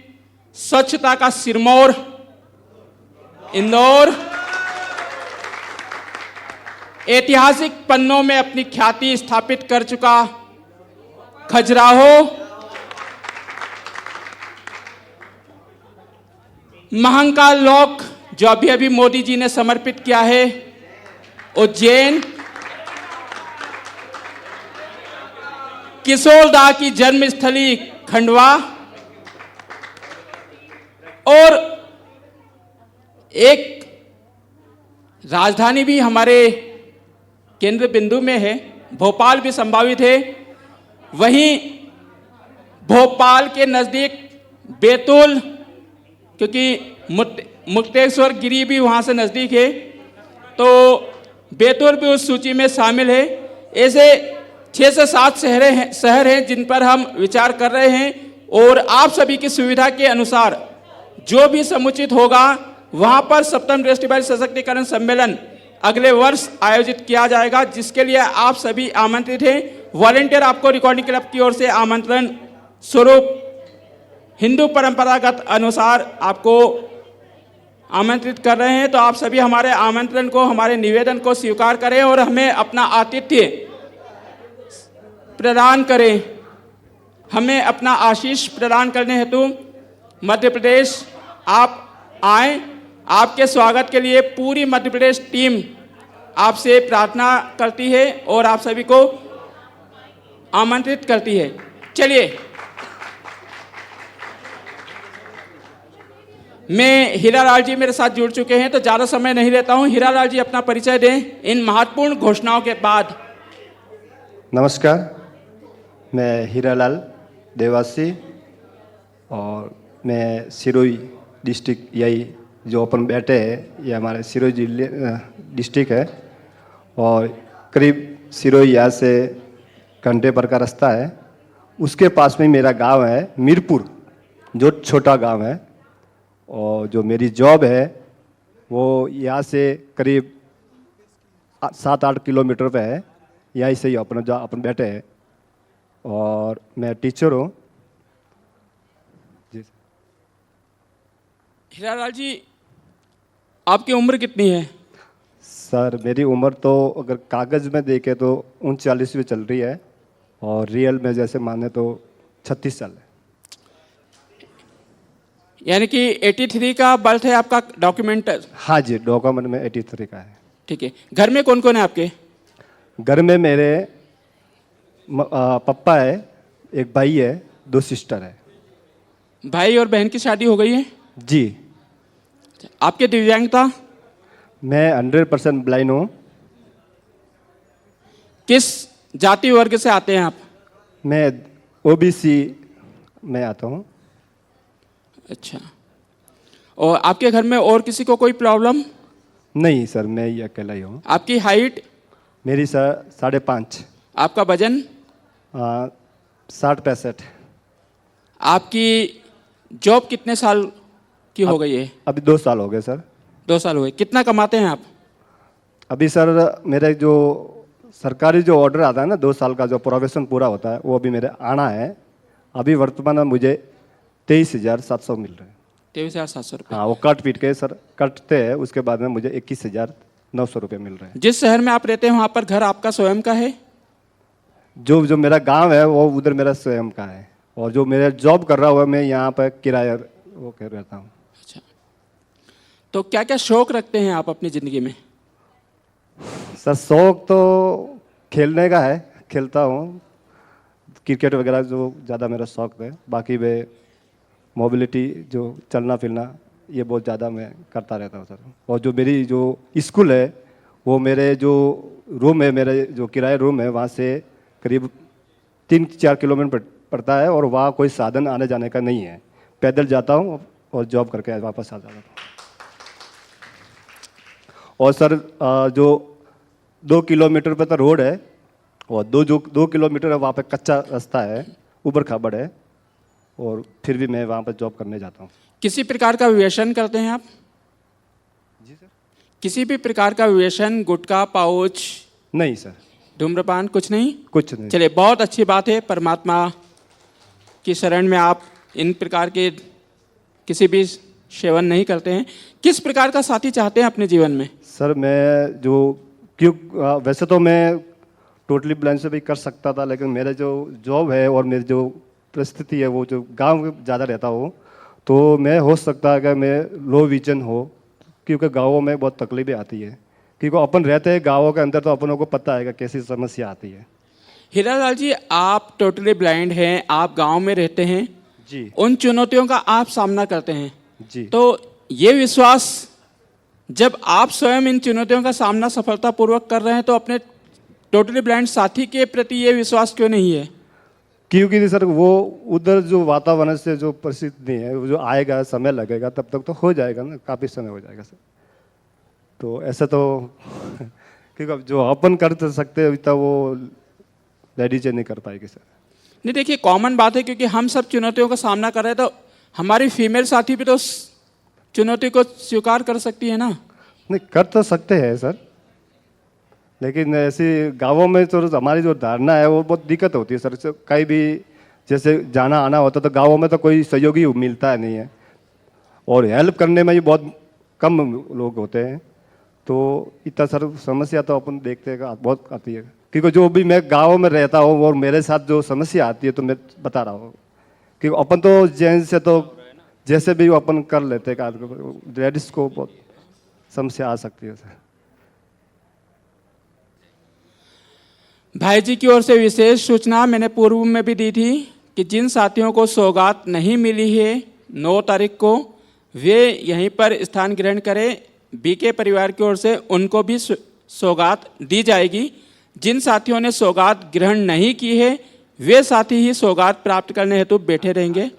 स्वच्छता का सिरमौर इंदौर, ऐतिहासिक पन्नों में अपनी ख्याति स्थापित कर चुका खजुराहो, महंकाल लॉक जो अभी अभी मोदी जी ने समर्पित किया है उज्जैन, किशोरदा की जन्मस्थली खंडवा, और एक राजधानी भी हमारे केंद्र बिंदु में है, भोपाल भी संभावित है। वहीं भोपाल के नज़दीक बैतूल, क्योंकि मुक्तेश्वर गिरी भी वहाँ से नज़दीक है, तो बैतूल भी उस सूची में शामिल है। ऐसे 6 से 7 शहर हैं जिन पर हम विचार कर रहे हैं, और आप सभी की सुविधा के अनुसार जो भी समुचित होगा वहाँ पर 7वां दृष्टिबाधित सशक्तिकरण सम्मेलन अगले वर्ष आयोजित किया जाएगा, जिसके लिए आप सभी आमंत्रित हैं। वॉलंटियर आपको रिकॉर्डिंग क्लब की ओर से आमंत्रण स्वरूप हिंदू परंपरागत अनुसार आपको आमंत्रित कर रहे हैं। तो आप सभी हमारे आमंत्रण को, हमारे निवेदन को स्वीकार करें और हमें अपना आतिथ्य प्रदान करें। हमें अपना आशीष प्रदान करने हेतु मध्य प्रदेश आप आएं। आपके स्वागत के लिए पूरी मध्य प्रदेश टीम आपसे प्रार्थना करती है और आप सभी को आमंत्रित करती है। चलिए, मैं हीरालाल जी मेरे साथ जुड़ चुके हैं, तो ज़्यादा समय नहीं लेता हूं। हीरालाल जी अपना परिचय दें इन महत्वपूर्ण घोषणाओं के बाद। नमस्कार, मैं हीरालाल देवासी और मैं सिरोही डिस्ट्रिक्ट, यही जो अपन बैठे हैं ये हमारे सिरोही जिले डिस्ट्रिक्ट है और करीब सिरोही यहाँ से घंटे भर का रास्ता है। उसके पास में मेरा गांव है मीरपुर, जो छोटा गांव है, और जो मेरी जॉब है वो यहाँ से करीब 7-8 किलोमीटर पे है। यहीं से ही अपन बैठे हैं और मैं टीचर हूँ जी। हीरालाल जी, आपकी उम्र कितनी है? सर मेरी उम्र तो अगर कागज़ में देखे तो 39वीं चल रही है और रियल में जैसे माने तो 36 साल है। यानी कि 83 का बर्थ है आपका डॉक्यूमेंट? हाँ जी, डॉक्यूमेंट में 83 का है। ठीक है। घर में कौन कौन है आपके? घर में मेरे पापा है, एक भाई है, 2 सिस्टर है। भाई और बहन की शादी हो गई है? जी। आपके दिव्यांगता? मैं 100% ब्लाइंड हूँ। किस जाति वर्ग से आते हैं आप? मैं ओबीसी में आता हूँ। अच्छा। और आपके घर में और किसी को कोई प्रॉब्लम? नहीं सर, मैं ये अकेला ही हूँ। आपकी हाइट? मेरी सर 5.5। आपका वजन? 60-65। आपकी जॉब कितने साल की हो गई है? अभी 2 साल हो गए सर। 2 साल हुए। कितना कमाते हैं आप? अभी सर मेरे जो सरकारी जो ऑर्डर आता है ना 2 साल का, जो प्रोबेशन पूरा होता है, वो अभी मेरे आना है। अभी वर्तमान में मुझे 23,700 मिल रहे हैं। 23,700 रुपये। हाँ, वो कट पीट के सर कटते हैं, उसके बाद में मुझे 21,900 रुपये मिल रहे हैं। जिस शहर में आप रहते हैं वहाँ पर घर आपका स्वयं का है? जो मेरा गांव है वो उधर मेरा स्वयं का है, और जो मेरा जॉब कर रहा हुआ मैं यहाँ पर किराया वो कर रहता हूँ। अच्छा। तो क्या क्या शौक रखते हैं आप अपनी ज़िंदगी में? सर शौक तो खेलने का है, खेलता हूँ क्रिकेट वगैरह, जो ज़्यादा मेरा शौक है। बाकी वे मोबिलिटी, जो चलना फिरना, ये बहुत ज़्यादा मैं करता रहता हूँ सर। और जो मेरी जो स्कूल है वो मेरे जो रूम है, मेरे जो किराए रूम है, वहाँ से करीब 3-4 किलोमीटर पड़ता है और वहाँ कोई साधन आने जाने का नहीं है। पैदल जाता हूँ और जॉब करके वापस आ जाता हूँ। और सर जो 2 किलोमीटर पे तो रोड है और 2 किलोमीटर है वहाँ पे कच्चा रास्ता है, ऊबड़ खाबड़ है, और फिर भी मैं वहाँ पर जॉब करने जाता हूँ। किसी प्रकार का व्यसन करते हैं आप? जी सर। किसी भी प्रकार का व्यसन, गुटखा, पाउच? नहीं सर। धूम्रपान? कुछ नहीं? कुछ नहीं। चलिए, बहुत अच्छी बात है। परमात्मा की शरण में आप इन प्रकार के किसी भी सेवन नहीं करते हैं। किस प्रकार का साथी चाहते हैं अपने जीवन में? सर मैं जो वैसे तो मैं टोटली ब्लाइंड से भी कर सकता था, लेकिन मेरा जो जॉब है और मेरी जो परिस्थिति है वो जो गांव में ज़्यादा रहता हूँ, तो मैं हो सकता है कि मैं लो विजन हो, क्योंकि गाँवों में बहुत तकलीफें आती है। क्योंकि अपन रहते हैं गाँवों के अंदर, तो अपनों को पता है कि कैसी समस्या आती है। हीरालाल जी, आप टोटली ब्लाइंड हैं, आप गांव में रहते हैं जी। उन चुनौतियों का आप सामना करते हैं जी। तो ये विश्वास, जब आप स्वयं इन चुनौतियों का सामना सफलतापूर्वक कर रहे हैं, तो अपने टोटली ब्लाइंड साथी के प्रति ये विश्वास क्यों नहीं है? क्योंकि सर वो उधर जो वातावरण से जो परिस्थिति है, वो जो आएगा, समय लगेगा, तब तक तो हो जाएगा ना, काफ़ी समय हो जाएगा सर। तो ऐसा तो क्योंकि जो अपन कर सकते हैं तो वो लेडीज नहीं कर पाएगी सर। नहीं, देखिए कॉमन बात है, क्योंकि हम सब चुनौतियों का सामना कर रहे हैं, तो हमारी फीमेल साथी भी तो उस चुनौती को स्वीकार कर सकती है ना? नहीं, कर तो सकते हैं सर, लेकिन ऐसे गांवों में तो हमारी जो धारणा है वो बहुत दिक्कत होती है सर। कहीं भी जैसे जाना आना होता तो गांवों में तो कोई सहयोगी मिलता नहीं है, और हेल्प करने में भी बहुत कम लोग होते हैं। तो इतना सर समस्या तो अपन देखते हैं बहुत आती है, क्योंकि जो भी मैं गांव में रहता हूँ और मेरे साथ जो समस्या आती है, तो मैं बता रहा हूँ कि अपन तो जेंट्स से तो जैसे भी अपन कर लेते हैं, लेडीज को बहुत समस्या आ सकती है सर। भाई जी की ओर से विशेष सूचना मैंने पूर्व में भी दी थी कि जिन साथियों को सौगात नहीं मिली है 9 तारीख को, वे यहीं पर स्थान ग्रहण करें। बीके परिवार की ओर से उनको भी सौगात दी जाएगी। जिन साथियों ने सौगात ग्रहण नहीं की है वे साथी ही सौगात प्राप्त करने हेतु बैठे रहेंगे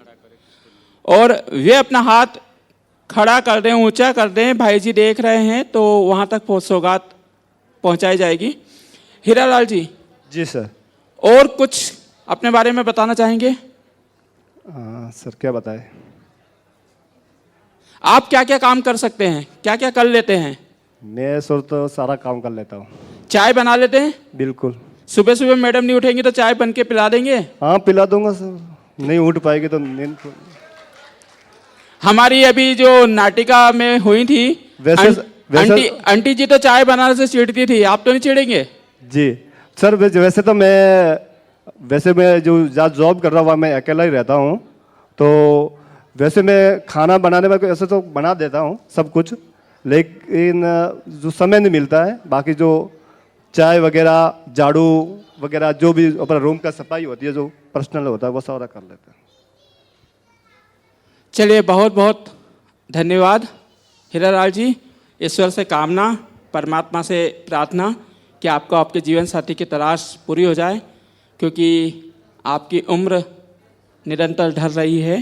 और वे अपना हाथ खड़ा कर दें, ऊंचा कर दें। भाई जी देख रहे हैं तो वहां तक सौगात पहुंचाई जाएगी। हीरालाल जी। जी सर। और कुछ अपने बारे में बताना चाहेंगे? सर क्या बताएं? आप क्या क्या काम कर सकते हैं, क्या क्या कर लेते हैं? मैं सर तो सारा काम कर लेता हूँ। चाय बना लेते हैं? बिल्कुल। सुबह सुबह मैडम नहीं उठेंगी तो चाय बन के पिला देंगे? हाँ पिला दूंगा सर, नहीं उठ पाएगी तो नींद। हमारी अभी जो नाटिका में हुई थी आंटी जी तो चाय बनाने से चिढ़ती थी, आप तो नहीं चिढ़ेंगे? जी सर, वैसे मैं जो जहाँ जॉब कर रहा हूँ मैं अकेला ही रहता हूँ, तो वैसे मैं खाना बनाने में ऐसे तो बना देता हूँ सब कुछ, लेकिन जो समय नहीं मिलता है, बाकी जो चाय वगैरह, झाड़ू वगैरह, जो भी अपना रूम का सफाई होती है, जो पर्सनल होता है, वो सारा कर लेते हैं। चलिए, बहुत बहुत धन्यवाद हीरालाल जी। ईश्वर से कामना, परमात्मा से प्रार्थना कि आपको आपके जीवन साथी की तलाश पूरी हो जाए, क्योंकि आपकी उम्र निरंतर ढल रही है,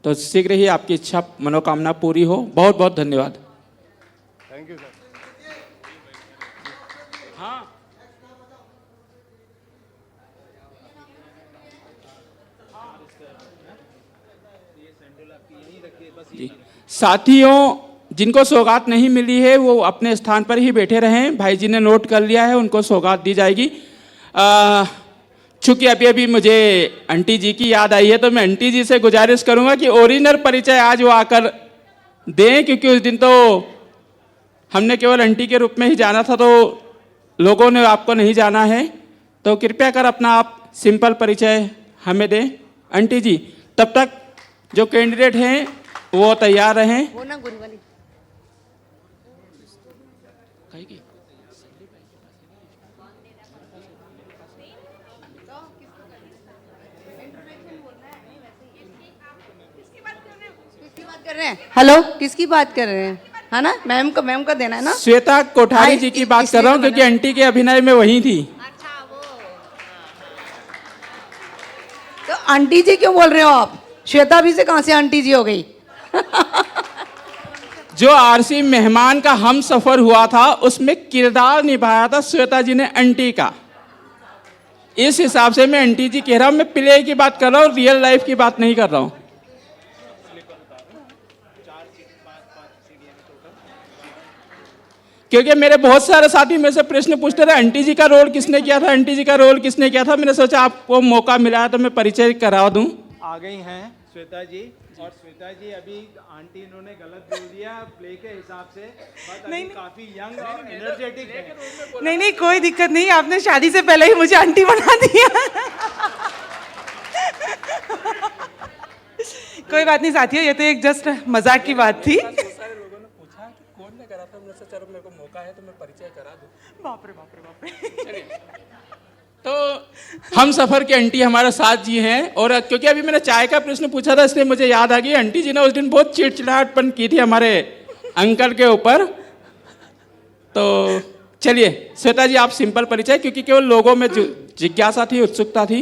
तो शीघ्र ही आपकी इच्छा मनोकामना पूरी हो। बहुत बहुत धन्यवाद। Thank you sir. हाँ, साथियों, जिनको सौगात नहीं मिली है वो अपने स्थान पर ही बैठे रहें। भाई जी ने नोट कर लिया है, उनको सौगात दी जाएगी। चूंकि अभी अभी मुझे आंटी जी की याद आई है, तो मैं आंटी जी से गुजारिश करूंगा कि ओरिजिनल परिचय आज वो आकर दें, क्योंकि उस दिन तो हमने केवल आंटी के रूप में ही जाना था, तो लोगों ने आपको नहीं जाना है, तो कृपया कर अपना आप सिंपल परिचय हमें दें। आंटी जी, तब तक जो कैंडिडेट हैं वो तैयार रहें। वो ना गुरु वाली हेलो, किसकी बात कर रहे हैं? है ना, मैम का देना है ना। श्वेता कोठारी जी की बात कर रहा हूँ, क्योंकि आंटी के अभिनय में वही थी। तो आंटी जी क्यों बोल रहे हो आप? श्वेता भी से कहां से आंटी जी हो गई? जो आरसी मेहमान का हम सफर हुआ था उसमें किरदार निभाया था श्वेता जी ने आंटी का। इस हिसाब से मैं आंटी जी कह रहा हूं, मैं प्ले की बात कर रहा हूं, रियल लाइफ की बात नहीं कर रहा हूं। क्योंकि मेरे बहुत सारे साथी मेरे से प्रश्न पूछते रहे, आंटी जी का रोल किसने किया था, आंटी जी का रोल किसने किया था। मैंने सोचा आपको मौका मिला है तो मैं परिचय करा दूं। आ गई हैं श्वेता जी, और श्वेता जी अभी आंटी इन्होंने गलत बोल दिया प्ले के हिसाब से, बट अभी काफी यंग और एनर्जेटिक है। नहीं नहीं, कोई दिक्कत नहीं, आपने शादी से पहले ही मुझे आंटी बना दिया। कोई बात नहीं साथियों, ये तो एक जस्ट मजाक की बात थी। सारे लोगों ने पूछा कि कौन ने करा था, मैंने सोचा चलो मेरे को मौका है तो मैं परिचय करा दूं। बाप रे बाप रे बाप रे। चलिए, तो हम सफर के आंटी हमारे साथ जी हैं, और क्योंकि अभी मैंने चाय का प्रश्न पूछा था इसलिए मुझे याद आ गई, आंटी जी ने उस दिन बहुत चिड़चिड़ाहटपन की थी हमारे अंकल के ऊपर। तो चलिए श्वेता जी, आप सिंपल परिचय, क्योंकि केवल लोगों में जिज्ञासा थी, उत्सुकता थी।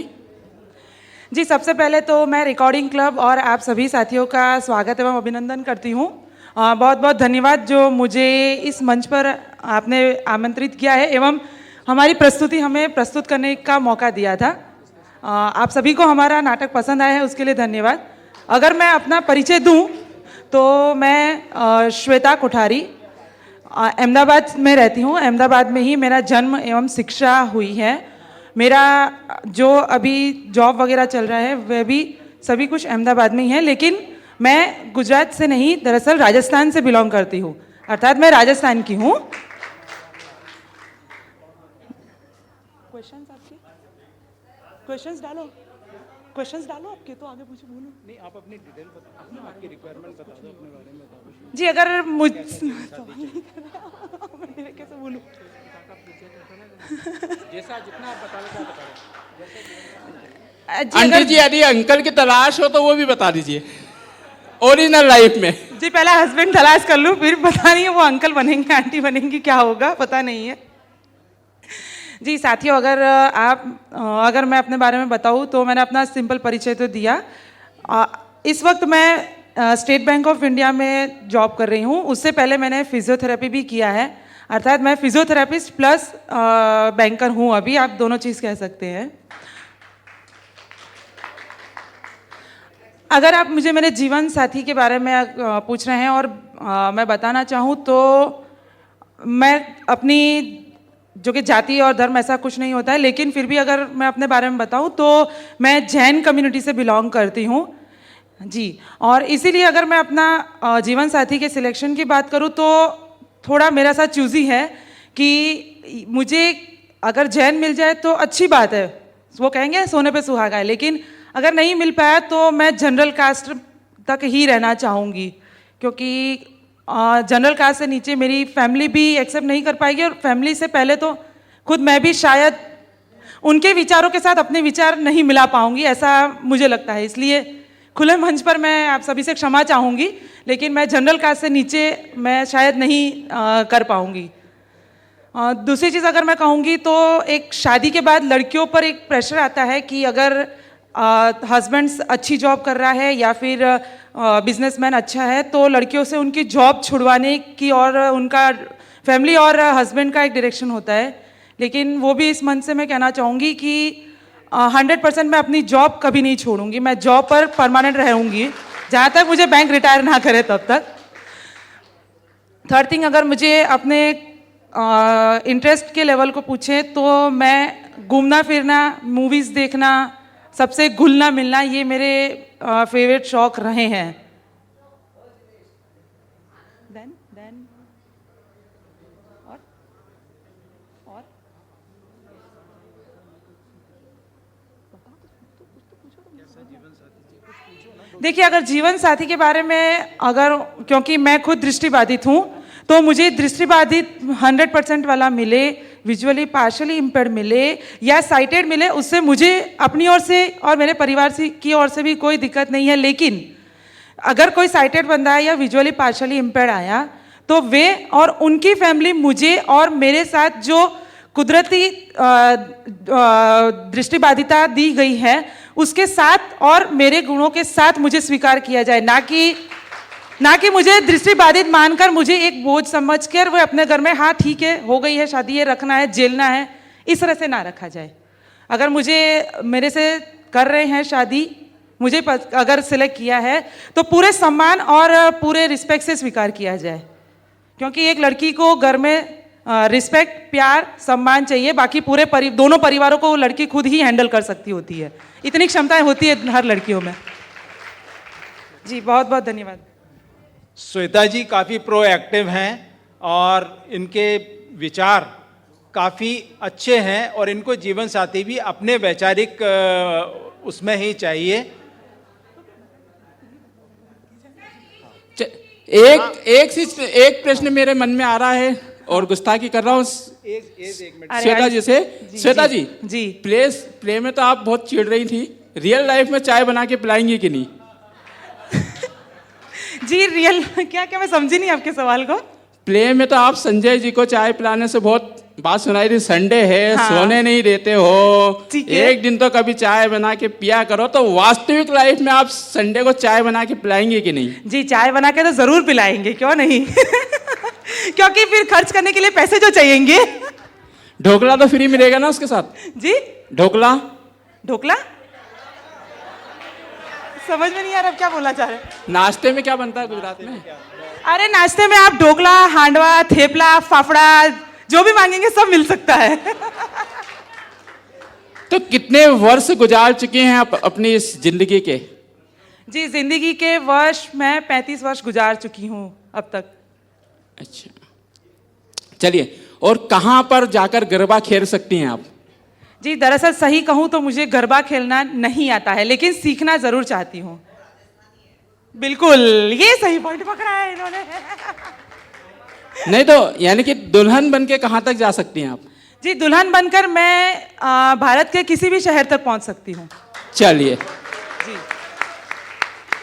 जी, सबसे पहले तो मैं रिकॉर्डिंग क्लब और आप सभी साथियों का स्वागत एवं अभिनंदन करती हूँ। बहुत बहुत धन्यवाद जो मुझे इस मंच पर आपने आमंत्रित किया है एवं हमारी प्रस्तुति हमें प्रस्तुत करने का मौका दिया था। आप सभी को हमारा नाटक पसंद आया है, उसके लिए धन्यवाद। अगर मैं अपना परिचय दूं तो मैं श्वेता कोठारी अहमदाबाद में रहती हूं। अहमदाबाद में ही मेरा जन्म एवं शिक्षा हुई है। मेरा जो अभी जॉब वगैरह चल रहा है वह भी सभी कुछ अहमदाबाद में ही है, लेकिन मैं गुजरात से नहीं, दरअसल राजस्थान से बिलोंग करती हूँ, अर्थात मैं राजस्थान की हूँ। क्वेश्चंस डालो आपके, तो आगे मुझे बोलो। नहीं, आप अपनी डिटेल बताओ, आपकी रिक्वायरमेंट बता दो, अपने बारे में बताओ। जी, अगर मुझ मैं कैसे बोलूं? जैसा जितना आप बता लेते जी, आंटी जी, यदि अंकल की तलाश हो तो वो भी बता दीजिए। ओरिजिनल लाइफ में? जी पहले हस्बैंड तलाश कर लूँ, फिर पता नहीं है वो अंकल बनेंगे आंटी बनेंगी क्या होगा पता नहीं है। जी साथियों, अगर मैं अपने बारे में बताऊँ तो मैंने अपना सिंपल परिचय तो दिया। इस वक्त मैं स्टेट बैंक ऑफ इंडिया में जॉब कर रही हूँ। उससे पहले मैंने फिजियोथेरेपी भी किया है, अर्थात मैं फिजियोथेरेपिस्ट प्लस बैंकर हूँ अभी, आप दोनों चीज़ कह सकते हैं। अगर आप मुझे मेरे जीवन साथी के बारे में पूछ रहे हैं और मैं बताना चाहूँ तो मैं अपनी जो कि जाति और धर्म ऐसा कुछ नहीं होता है, लेकिन फिर भी अगर मैं अपने बारे में बताऊँ तो मैं जैन कम्युनिटी से बिलोंग करती हूँ जी। और इसीलिए अगर मैं अपना जीवन साथी के सिलेक्शन की बात करूँ तो थोड़ा मेरा साथ चूज़ी है कि मुझे अगर जैन मिल जाए तो अच्छी बात है, वो कहेंगे सोने पे सुहागा है, लेकिन अगर नहीं मिल पाया तो मैं जनरल कास्ट तक ही रहना चाहूँगी, क्योंकि जनरल कास्ट से नीचे मेरी फैमिली भी एक्सेप्ट नहीं कर पाएगी और फैमिली से पहले तो खुद मैं भी शायद उनके विचारों के साथ अपने विचार नहीं मिला पाऊँगी, ऐसा मुझे लगता है। इसलिए खुले मंच पर मैं आप सभी से क्षमा चाहूँगी, लेकिन मैं जनरल कास्ट से नीचे मैं शायद नहीं कर पाऊँगी। दूसरी चीज़ अगर मैं कहूँगी तो एक शादी के बाद लड़कियों पर एक प्रेशर आता है कि अगर हस्बैंड अच्छी जॉब कर रहा है या फिर बिजनेसमैन अच्छा है तो लड़कियों से उनकी जॉब छुड़वाने की और उनका फैमिली और हस्बैंड का एक डायरेक्शन होता है। लेकिन वो भी इस मन से मैं कहना चाहूँगी कि 100% मैं अपनी जॉब कभी नहीं छोड़ूंगी, मैं जॉब पर परमानेंट रहूँगी जहाँ तक मुझे बैंक रिटायर ना करे तब तक। थर्ड थिंग, अगर मुझे अपने इंटरेस्ट के लेवल को पूछे तो मैं घूमना फिरना, मूवीज़ देखना, सबसे घुलना मिलना, ये मेरे फेवरेट शौक रहे हैं। और देखिए, अगर जीवन साथी के बारे में क्योंकि मैं खुद दृष्टिबाधित हूँ तो मुझे दृष्टिबाधित 100% वाला मिले, विजुअली पार्शली इम्पेयर्ड मिले या साइटेड मिले, उससे मुझे अपनी ओर से और मेरे परिवार की ओर से भी कोई दिक्कत नहीं है। लेकिन अगर कोई साइटेड बंदा है या विजुअली पार्शली इम्पेयर्ड आया तो वे और उनकी फैमिली मुझे और मेरे साथ जो कुदरती दृष्टिबाधिता दी गई है उसके साथ और मेरे गुणों के साथ मुझे स्वीकार किया जाए, ना कि मुझे दृष्टिबाधित मानकर मुझे एक बोझ समझकर वो अपने घर में हाँ ठीक है हो गई है शादी, ये रखना है, झेलना है, इस तरह से ना रखा जाए। अगर मेरे से कर रहे हैं शादी, मुझे अगर सिलेक्ट किया है तो पूरे सम्मान और पूरे रिस्पेक्ट से स्वीकार किया जाए, क्योंकि एक लड़की को घर में रिस्पेक्ट, प्यार, सम्मान चाहिए, बाकी दोनों परिवारों को वो लड़की खुद ही हैंडल कर सकती होती है, इतनी क्षमताएं होती है हर लड़कियों में। जी बहुत बहुत धन्यवाद। श्वेता जी काफ़ी प्रोएक्टिव हैं और इनके विचार काफ़ी अच्छे हैं और इनको जीवन साथी भी अपने वैचारिक उसमें ही चाहिए। एक प्रश्न मेरे मन में आ रहा है और गुस्ताखी कर रहा हूँ श्वेता जी से। श्वेता जी प्ले में तो आप बहुत चिढ़ रही थी, रियल लाइफ में चाय बना के पिलाएंगी कि नहीं? जी रियल क्या मैं समझी नहीं आपके सवाल को। प्ले में तो आप संजय जी को चाय पिलाने से बहुत बात सुनाई थी, संडे है हाँ। सोने नहीं देते हो, एक दिन तो कभी चाय बना के पिया करो, तो वास्तविक लाइफ में आप संडे को चाय बना के पिलाएंगे कि नहीं? जी चाय बना के तो जरूर पिलाएंगे, क्यों नहीं क्योंकि फिर खर्च करने के लिए पैसे जो चाहिएंगे। ढोकला तो फ्री मिलेगा ना उसके साथ? जी ढोकला समझ में नहीं आ रहा, क्या बोलना चाह रहे हैं? नाश्ते में क्या बनता है गुजरात में? अरे नाश्ते में आप ढोकला, हांडवा, थेपला, फाफड़ा जो भी मांगेंगे सब मिल सकता है। तो कितने वर्ष गुजार चुके हैं आप अपनी इस जिंदगी के? जी जिंदगी के वर्ष मैं 35 वर्ष गुजार चुकी हूँ अब तक। अच्छा चलिए, और कहाँ पर जाकर गरबा खेल सकती हैं आप? जी दरअसल सही कहूँ तो मुझे गरबा खेलना नहीं आता है, लेकिन सीखना जरूर चाहती हूँ। बिल्कुल, ये सही पॉइंट पकड़ा है इन्होंने। नहीं तो यानी कि दुल्हन बनके कहाँ तक जा सकती हैं आप? जी दुल्हन बनकर मैं भारत के किसी भी शहर तक पहुँच सकती हूँ। चलिए जी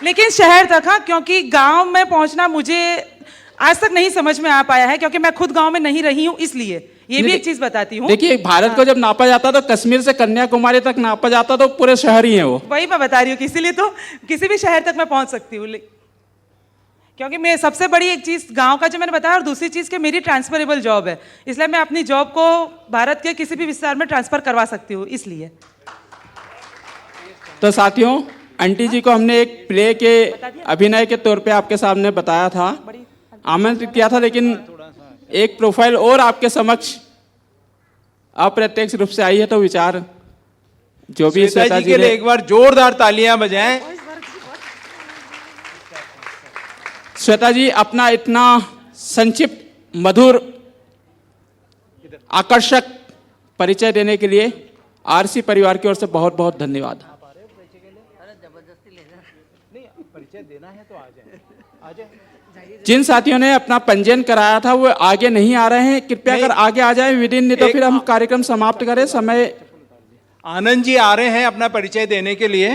लेकिन शहर तक, हाँ, क्योंकि गांव में पहुंचना मुझे आज तक नहीं समझ में आ पाया है, क्योंकि मैं खुद गांव में नहीं रही हूं, इसलिए ये भी एक चीज बताती हूँ। देखिए, भारत को जब नापा जाता तो कश्मीर से कन्याकुमारी तक नापा जाता तो पूरे शहर ही है वो। वही मैं बता रही हूँ, इसीलिए तो किसी भी शहर तक मैं पहुंच सकती हूँ, क्योंकि मैं सबसे बड़ी एक चीज गांव का जो मैंने बताया, और दूसरी चीज कि मेरी ट्रांसफरेबल जॉब है, इसलिए मैं अपनी जॉब को भारत के किसी भी विस्तार में ट्रांसफर करवा सकती हूँ, इसलिए। तो साथियों, आंटी जी को हमने एक प्ले के अभिनय के तौर पे आपके सामने बताया था, आमंत्रित किया था, लेकिन एक प्रोफाइल और आपके समक्ष अप्रत्यक्ष रूप से आई है, तो विचार जो भी श्वेता जी के लिए एक बार जोरदार तालियां बजाएं। श्वेता जी, अपना इतना संक्षिप्त, मधुर, आकर्षक परिचय देने के लिए आरसी परिवार की ओर से बहुत बहुत धन्यवाद। जिन साथियों ने अपना पंजीयन कराया था वो आगे नहीं आ रहे हैं, कृपया अगर आगे आ जाए विदिन, नहीं तो फिर हम कार्यक्रम समाप्त करें। समय आनंद जी आ रहे हैं अपना परिचय देने के लिए।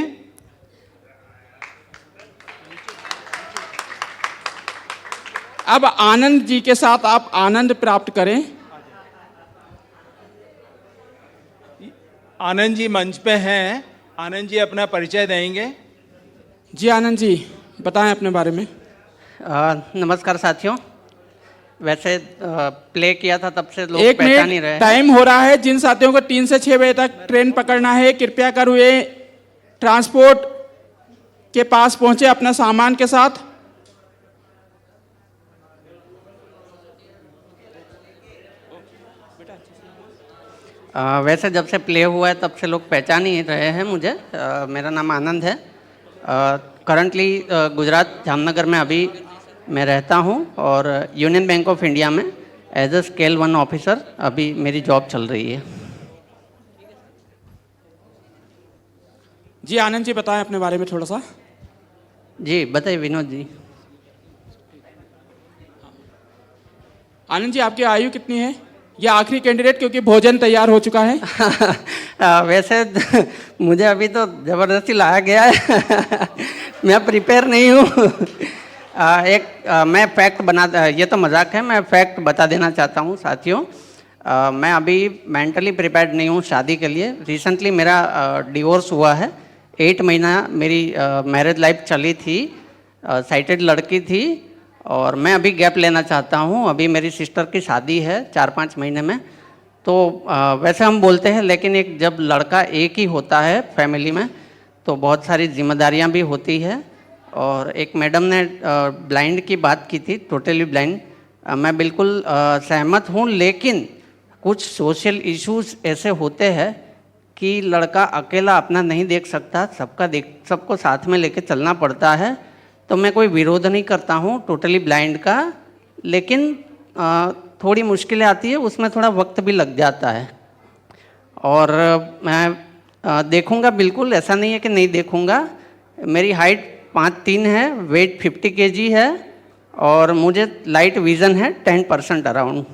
अब आनंद जी के साथ आप आनंद प्राप्त करें। आनंद जी मंच पे हैं, आनंद जी अपना परिचय देंगे। जी आनंद जी, बताएं अपने बारे में। नमस्कार साथियों, वैसे प्ले किया था तब से लोग एक पहचान नहीं रहे। मिनट टाइम हो रहा है, जिन साथियों को 3 से 6 बजे तक ट्रेन पकड़ना है, कृपया कर वे ट्रांसपोर्ट के पास पहुंचे अपना सामान के साथ। वैसे जब से प्ले हुआ है तब से लोग पहचान ही रहे हैं मुझे। मेरा नाम आनंद है। करंटली गुजरात जामनगर में अभी मैं रहता हूं, और यूनियन बैंक ऑफ इंडिया में एज अ स्केल 1 ऑफिसर अभी मेरी जॉब चल रही है। जी आनंद जी, बताएं अपने बारे में थोड़ा सा। जी बताइए विनोद जी। आनंद जी, आपकी आयु कितनी है? ये आखिरी कैंडिडेट, क्योंकि भोजन तैयार हो चुका है। वैसे मुझे अभी तो ज़बरदस्ती लाया गया है। मैं प्रिपेयर नहीं हूँ। मैं फैक्ट ये तो मजाक है, मैं फैक्ट बता देना चाहता हूँ साथियों। मैं अभी मेंटली प्रिपेयर्ड नहीं हूँ शादी के लिए। रिसेंटली मेरा डिवोर्स हुआ है। 8 महीना मेरी मैरिज लाइफ चली थी। साइटेड लड़की थी, और मैं अभी गैप लेना चाहता हूँ। अभी मेरी सिस्टर की शादी है 4-5 महीने में। तो वैसे हम बोलते हैं, लेकिन एक जब लड़का एक ही होता है फैमिली में तो बहुत सारी जिम्मेदारियाँ भी होती है। और एक मैडम ने ब्लाइंड की बात की थी, टोटली ब्लाइंड। मैं बिल्कुल सहमत हूँ, लेकिन कुछ सोशल इश्यूज ऐसे होते हैं कि लड़का अकेला अपना नहीं देख सकता, सबको साथ में लेके चलना पड़ता है। तो मैं कोई विरोध नहीं करता हूँ टोटली ब्लाइंड का, लेकिन थोड़ी मुश्किलें आती है, उसमें थोड़ा वक्त भी लग जाता है। और मैं देखूँगा, बिल्कुल ऐसा नहीं है कि नहीं देखूँगा। मेरी हाइट 5'3" है, वेट 50 kg है, और मुझे लाइट विज़न है 10% अराउंड।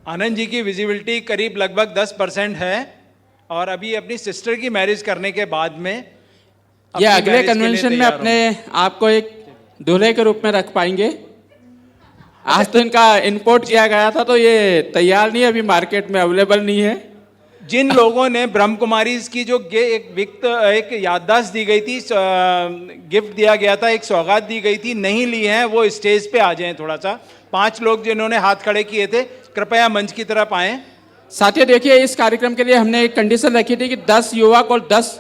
आनंद जी की विजिबिलिटी करीब लगभग 10% है, और अभी अपनी सिस्टर की मैरिज करने के बाद में ये अगले कन्वेंशन में अपने आप को एक दूल्हे के रूप में रख पाएंगे। आज तो इनका इंपोर्ट किया गया था, तो ये तैयार नहीं है, अभी मार्केट में अवेलेबल नहीं है। जिन लोगों ने ब्रह्म कुमारी की जो एक याददाश्त दी गई थी, गिफ्ट दिया गया था, एक सौगात दी गई थी, नहीं ली है, वो स्टेज पे आ जाएं थोड़ा सा। 5 लोग जिन्होंने हाथ खड़े किए थे, कृपया मंच की तरफ आएं। साथियों देखिए, इस कार्यक्रम के लिए हमने एक कंडीशन रखी थी कि 10 युवक और 10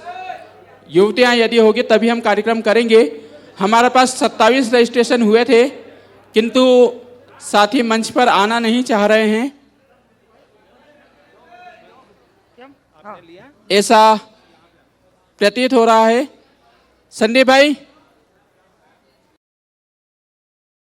युवतियां यदि होगी तभी हम कार्यक्रम करेंगे। हमारे पास 27 रजिस्ट्रेशन हुए थे, किंतु साथी मंच पर आना नहीं चाह रहे हैं, ऐसा प्रतीत हो रहा है। संदीप भाई,